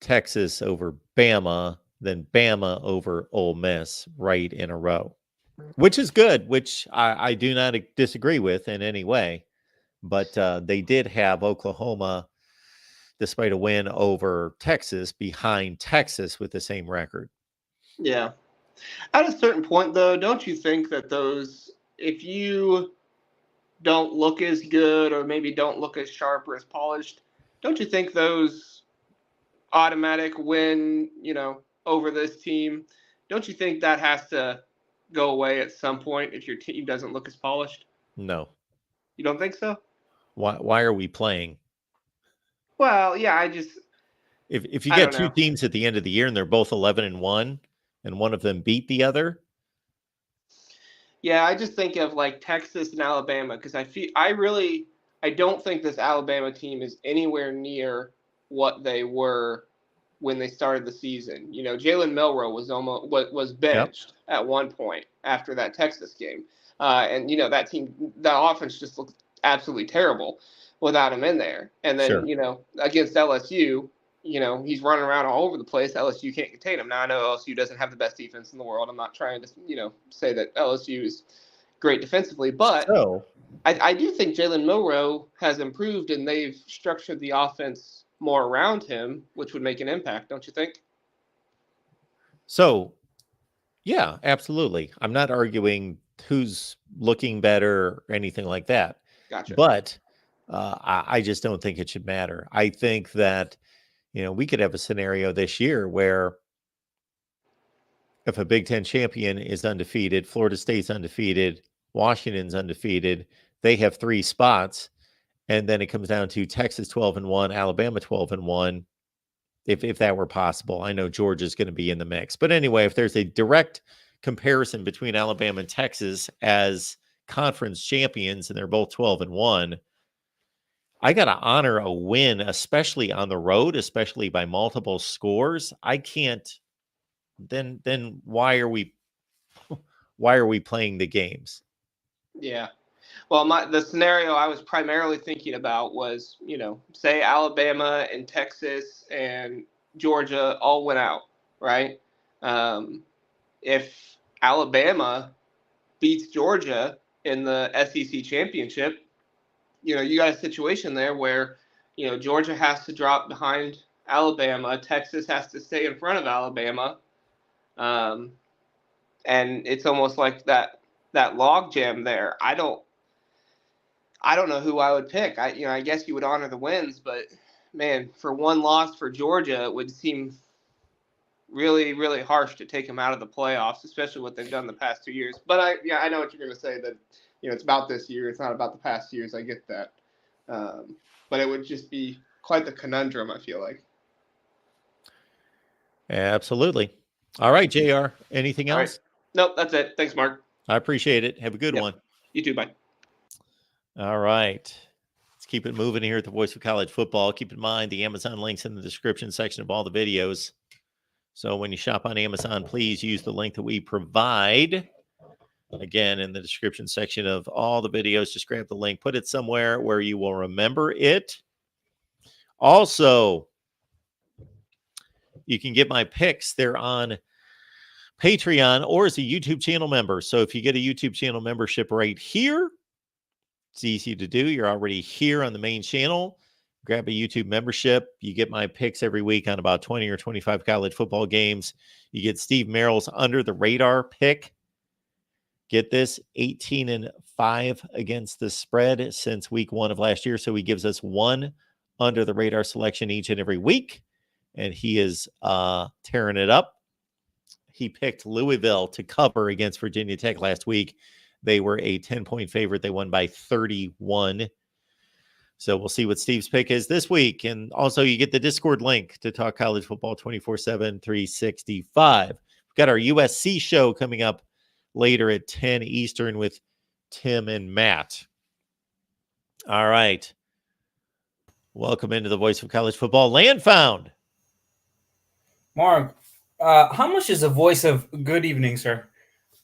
Texas over Bama, then Bama over Ole Miss right in a row, which is good, which I do not disagree with in any way. But they did have Oklahoma, despite a win over Texas, behind Texas with the same record. Yeah. At a certain point, though, don't you think that if you don't look as good or maybe don't look as sharp or as polished, don't you think those automatic win, over this team, don't you think that has to go away at some point if your team doesn't look as polished? No. You don't think so? Why are we playing? Well, yeah, If you I get don't two know. teams at the end of the year and they're both 11-1 and one of them beat the other, Yeah, I just think of like Texas and Alabama because I don't think this Alabama team is anywhere near what they were when they started the season. Jalen Milroe was benched at one point after that Texas game, and that offense just looked absolutely terrible without him in there. And then sure. against LSU, he's running around all over the place. LSU can't contain him. Now I know LSU doesn't have the best defense in the world. I'm not trying to say that LSU is great defensively, but So I do think Jalen Milroe has improved and they've structured the offense more around him, which would make an impact, don't you think? So, yeah, absolutely. I'm not arguing who's looking better or anything like that. Gotcha. But I just don't think it should matter. I think that, we could have a scenario this year where if a Big Ten champion is undefeated, Florida State's undefeated, Washington's undefeated, they have 3 spots. And then it comes down to Texas 12-1, Alabama 12-1. If that were possible, I know Georgia's going to be in the mix. But anyway, if there's a direct comparison between Alabama and Texas as conference champions and they're both 12-1, I got to honor a win, especially on the road, especially by multiple scores. I can't. Then why are we playing the games? Yeah. Well, the scenario I was primarily thinking about was, say Alabama and Texas and Georgia all went out, right? If Alabama beats Georgia in the SEC championship, you got a situation there where, Georgia has to drop behind Alabama, Texas has to stay in front of Alabama, and it's almost like that log jam there. I don't know who I would pick. I guess you would honor the wins, but man, for one loss for Georgia, it would seem really, really harsh to take them out of the playoffs, especially what they've done the past 2 years. But I know what you're going to say, that it's about this year. It's not about the past years. I get that, but it would just be quite the conundrum, I feel like. Absolutely. All right, JR. Anything All else? right. Nope, that's it. Thanks, Mark. I appreciate it. Have a good Yep. one. You too. Bye. All right. Let's keep it moving here at the Voice of College Football. Keep in mind the Amazon links in the description section of all the videos. So when you shop on Amazon, please use the link that we provide. Again, in the description section of all the videos, just grab the link, put it somewhere where you will remember it. Also, you can get my picks. They're on Patreon or as a YouTube channel member. So if you get a YouTube channel membership right here, it's easy to do. You're already here on the main channel. Grab a YouTube membership. You get my picks every week on about 20 or 25 college football games. You get Steve Merrill's Under the Radar pick. Get this, 18-5 against the spread since week 1 of last year. So he gives us one Under the Radar selection each and every week. And he is tearing it up. he picked Louisville to cover against Virginia Tech last week. They were a 10-point favorite. They won by 31. So we'll see what Steve's pick is this week. And also, you get the Discord link to talk college football 24/7, 365. We've got our USC show coming up later at 10 Eastern with Tim and Matt. All right. Welcome into the voice of college football, Landfound. Mark, how much is the voice of good evening, sir?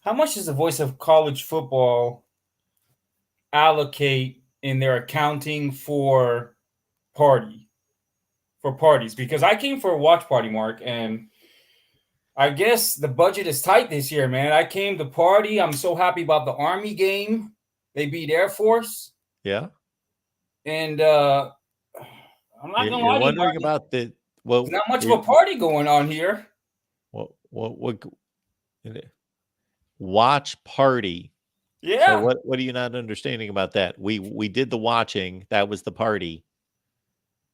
How much does the voice of college football allocate in their accounting for parties? Because I came for a watch party, Mark, and I guess the budget is tight this year, man. I came to party. I'm so happy about the Army game. They beat Air Force. Yeah. And I'm not You're going to lie to you, wondering Mark. about the well. There's not much of a party going on here. What watch party? Yeah. So what are you not understanding about that? We did the watching. That was the party.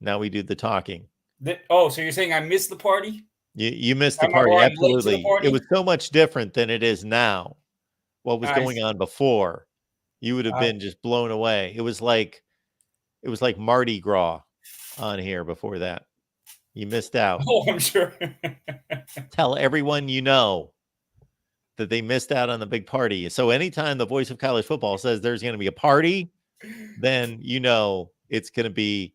Now we do the talking. So you're saying I missed the party? You missed the I'm party. late to the Absolutely. party? It was so much different than it is now. What was I going see. on before? You would have I- been just blown away. It was like Mardi Gras on here before that. You missed out. Oh, I'm sure. Tell everyone you know that they missed out on the big party. So anytime the voice of college football says there's going to be a party, then you know it's going to be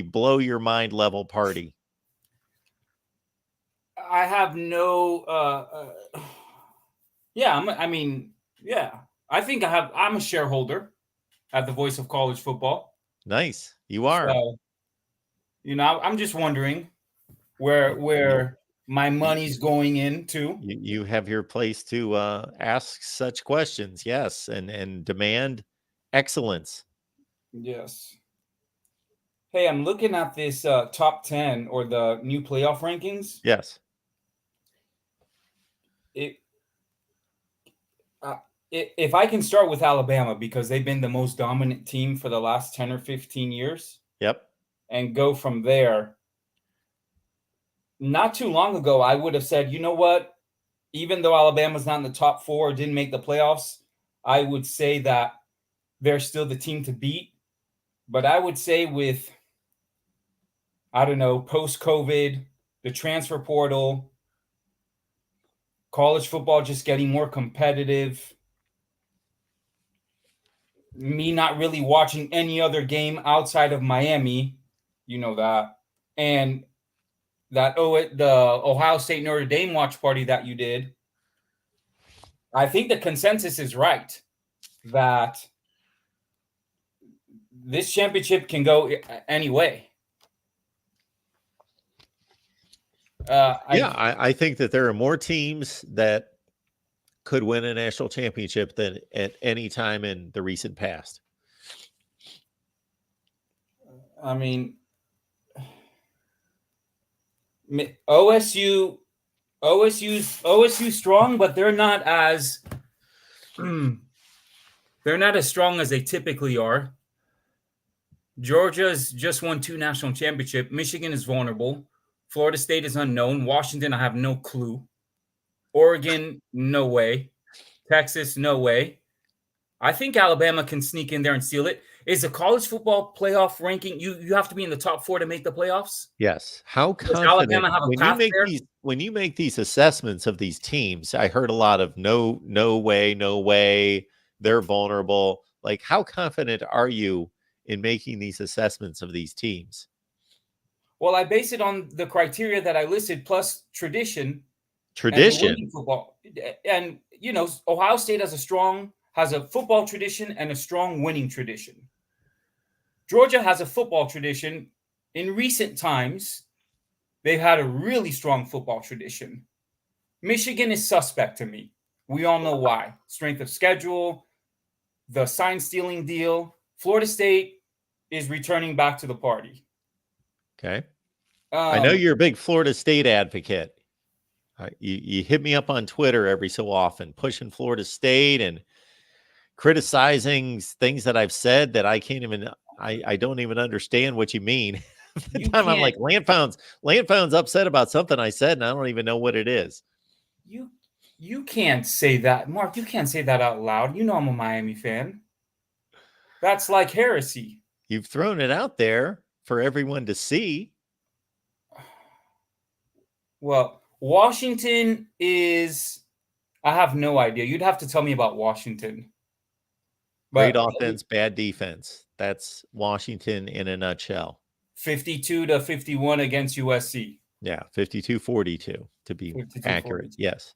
blow your mind level party. I have no. I think I'm a shareholder at the Voice of College Football. Nice. You are. So, I'm just wondering where my money's going into. You have your place to ask such questions. Yes, and demand excellence. Yes. Hey, I'm looking at this top 10 or the new playoff rankings. Yes. If I can start with Alabama, because they've been the most dominant team for the last 10 or 15 years. Yep. And go from there. Not too long ago, I would have said, you know what? Even though Alabama's not in the top 4 or didn't make the playoffs, I would say that they're still the team to beat. But I would say with, I don't know, post-COVID, the transfer portal, college football just getting more competitive, me not really watching any other game outside of Miami, you know that, and the Ohio State Notre Dame watch party that you did, I think the consensus is right that this championship can go any way. I think that there are more teams that could win a national championship than at any time in the recent past. I mean, OSU strong, but they're not as strong as they typically are. Georgia's just won 2 national championships. Michigan is vulnerable. Florida State is unknown. Washington, I have no clue. Oregon, no way. Texas, no way. I think Alabama can sneak in there and seal it. Is the college football playoff ranking, you have to be in the top 4 to make the playoffs? Yes. How Does confident Alabama have a when path there? when you make these assessments of these teams, I heard a lot of no way, they're vulnerable. Like, how confident are you in making these assessments of these teams? Well, I base it on the criteria that I listed, plus tradition. Tradition. And football. And, Ohio State has a football tradition and a strong winning tradition. Georgia has a football tradition. In recent times, they've had a really strong football tradition. Michigan is suspect to me. We all know why. Strength of schedule, the sign-stealing deal. Florida State is returning back to the party. Okay. I know you're a big Florida State advocate. You hit me up on Twitter every so often, pushing Florida State and criticizing things that I've said that I can't even, I don't even understand what you mean. The time I'm like, Landfound's upset about something I said, and I don't even know what it is. You can't say that, Mark. You can't say that out loud. You know I'm a Miami fan. That's like heresy. You've thrown it out there for everyone to see. Well, Washington is. I have no idea. You'd have to tell me about Washington. Great But offense, bad defense. That's Washington in a nutshell. 52-51 against USC. Yeah, 52-42 to be 52-42. accurate. Yes.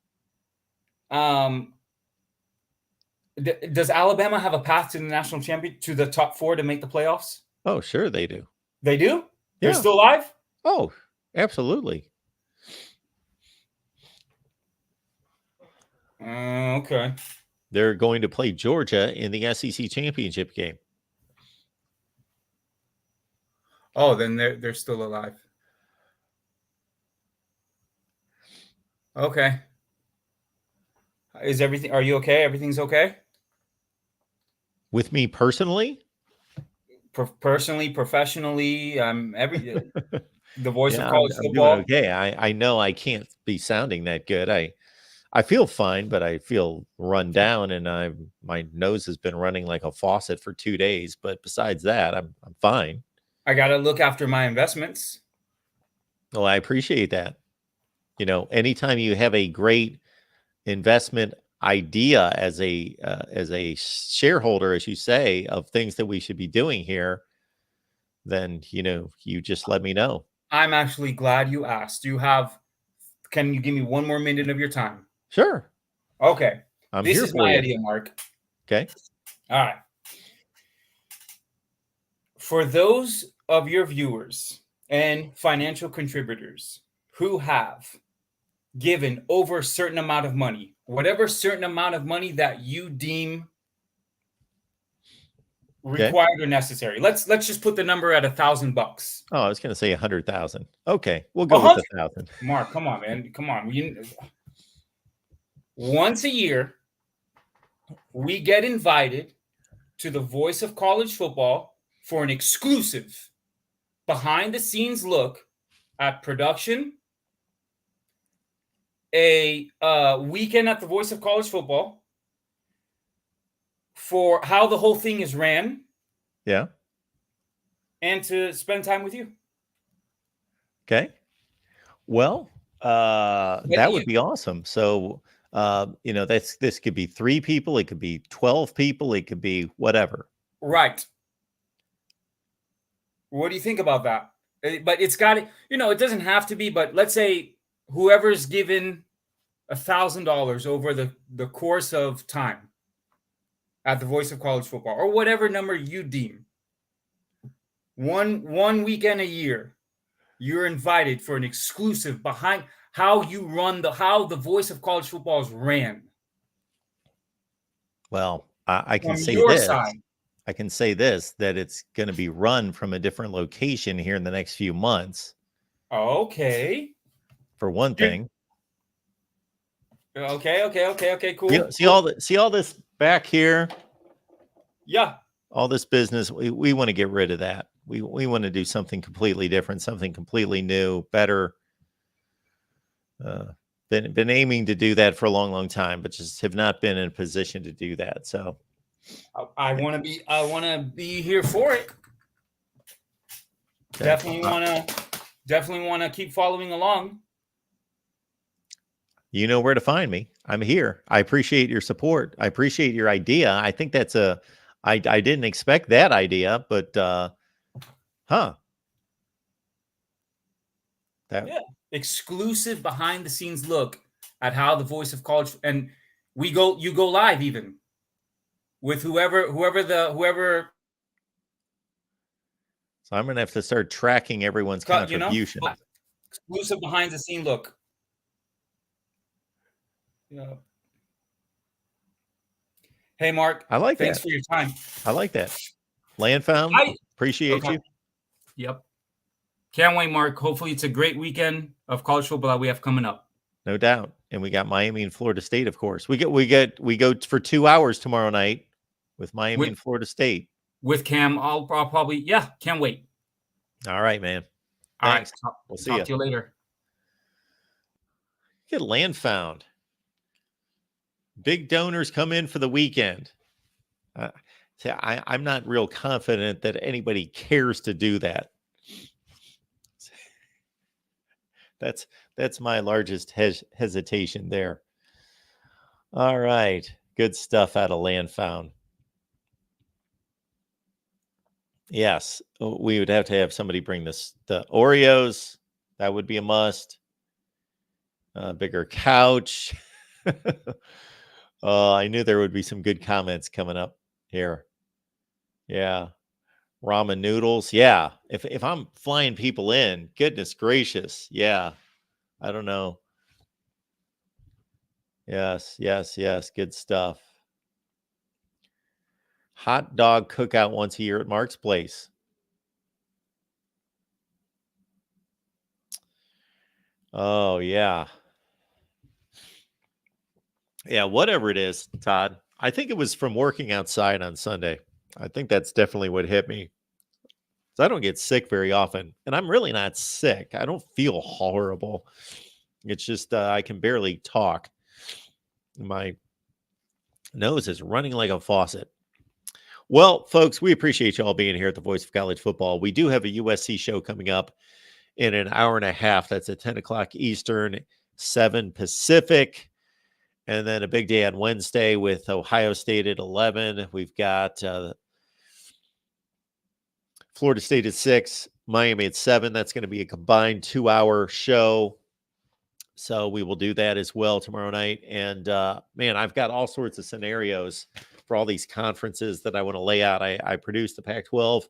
Does Alabama have a path to the national champion, to the top 4 to make the playoffs? Oh, sure they do. They do? They're Yeah. still alive? Oh, absolutely. Okay. They're going to play Georgia in the SEC championship game. Oh, then they're still alive. Okay. Is everything? Are you okay? Everything's okay? With me personally? Personally, professionally, the voice Yeah, of college I'm football. doing okay. I know I can't be sounding that good. I feel fine, but I feel run down, and my nose has been running like a faucet for 2 days. But besides that, I'm fine. I got to look after my investments. Well, I appreciate that. You know, anytime you have a great investment idea as a shareholder, as you say, of things that we should be doing here, then you just let me know. I'm actually glad you asked. Can you give me 1 more minute of your time? Sure. Okay. I'm This here is for my you. idea, Mark. Okay. All right. For those of your viewers and financial contributors who have given over a certain amount of money, whatever certain amount of money that you deem required or necessary. Let's just put the number at $1,000. Oh, I was going to say 100,000. Okay, we'll go with 1,000. Mark, come on, man. Come on. Once a year, we get invited to the Voice of College Football for an exclusive behind-the-scenes look at production, a weekend at the Voice of College Football for how the whole thing is ran. Yeah. And to spend time with you. Okay. Well, that would be awesome. So, this could be 3 people. It could be 12 people. It could be whatever. Right. What do you think about that? But it's got to, it doesn't have to be, but let's say whoever's given $1,000 over the course of time at the Voice of College Football, or whatever number you deem, one weekend a year, you're invited for an exclusive behind how the Voice of College Football is ran. Well, I can say your this. side. I can say this, that it's going to be run from a different location here in the next few months. Okay. For one thing. Okay, cool. See all this back here? Yeah. All this business, we want to get rid of that. We want to do something completely different, something completely new, better. Been aiming to do that for a long time, but just have not been in a position to do that. So I want to be here for it. Okay. Definitely want to keep following along. You know where to find me. I'm here. I appreciate your support. I appreciate your idea. I think that's I didn't expect that idea, but Exclusive behind the scenes look at how the Voice of College, and you go live even with whoever. So I'm going to have to start tracking everyone's contribution. Exclusive behind the scene look. Yeah. Hey, Mark. I like Thanks that. for your time. I like that. Land found. Appreciate you. Yep. Can't wait, Mark. Hopefully it's a great weekend of college football that we have coming up. No doubt. And we got Miami and Florida State, of course. We go for 2 hours tomorrow night with Miami and Florida State. With Cam, I'll probably, can't wait. All right, man. All Thanks. right. We'll see Talk to you later. Get land found. Big donors come in for the weekend. See, I'm not real confident that anybody cares to do that. That's my largest hesitation there. All right. Good stuff out of Land Found. Yes, we would have to have somebody bring the Oreos. That would be a must. Bigger couch. I knew there would be some good comments coming up here. Yeah. Ramen noodles. Yeah. If I'm flying people in, goodness gracious. Yeah. I don't know. Yes. Good stuff. Hot dog cookout once a year at Mark's place. Oh, yeah. Yeah, whatever it is, Todd. I think it was from working outside on Sunday. I think that's definitely what hit me. So I don't get sick very often, and I'm really not sick. I don't feel horrible. It's just I can barely talk. My nose is running like a faucet. Well, folks, we appreciate you all being here at the Voice of College Football. We do have a USC show coming up in an hour and a half. That's at 10 o'clock Eastern, 7 Pacific. And then a big day on Wednesday with Ohio State at 11. We've got Florida State at 6, Miami at 7. That's going to be a combined 2-hour show. So we will do that as well tomorrow night. And man, I've got all sorts of scenarios for all these conferences that I want to lay out. I produced the Pac-12.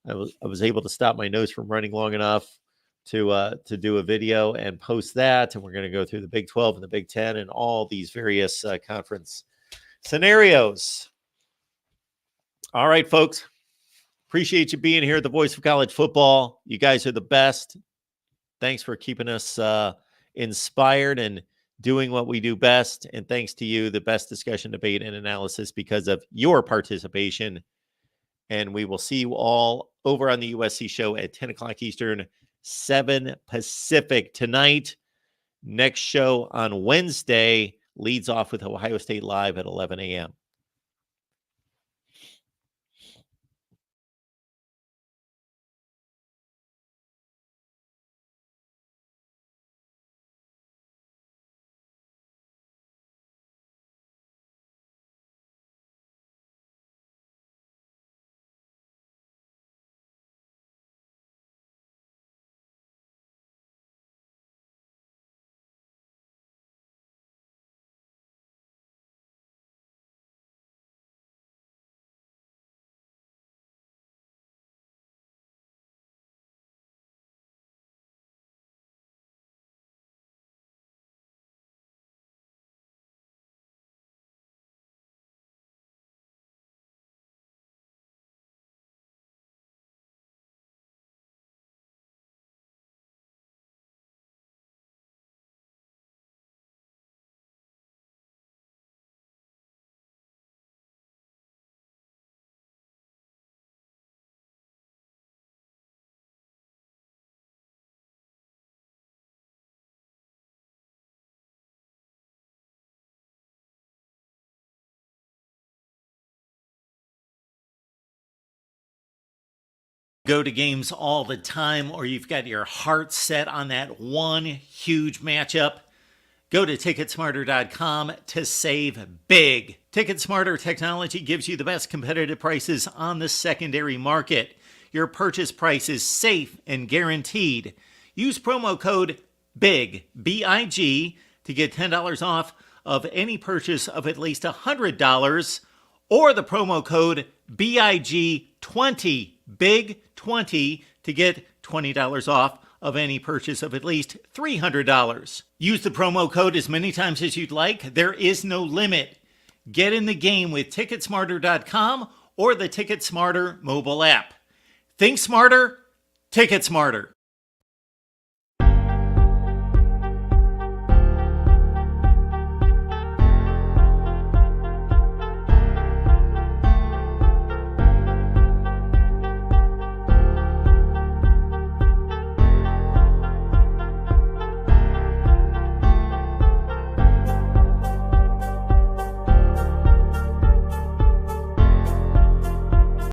I was able to stop my nose from running long enough to do a video and post that. And we're going to go through the Big 12 and the Big 10 and all these various conference scenarios. All right, folks. Appreciate you being here at the Voice of College Football. You guys are the best. Thanks for keeping us inspired and doing what we do best. And thanks to you, the best discussion, debate, and analysis because of your participation. And we will see you all over on the USC show at 10 o'clock Eastern, 7 Pacific tonight. Next show on Wednesday leads off with Ohio State Live at 11 a.m. Go to games all the time, or you've got your heart set on that one huge matchup, go to Ticketsmarter.com to save big. Ticketsmarter technology gives you the best competitive prices on the secondary market. Your purchase price is safe and guaranteed. Use promo code BIG, B-I-G, to get $10 off of any purchase of at least $100, or the promo code BIG20, BIG20, to get $20 off of any purchase of at least $300. Use the promo code as many times as you'd like. There is no limit. Get in the game with Ticketsmarter.com or the TicketSmarter mobile app. Think smarter, Ticket Smarter.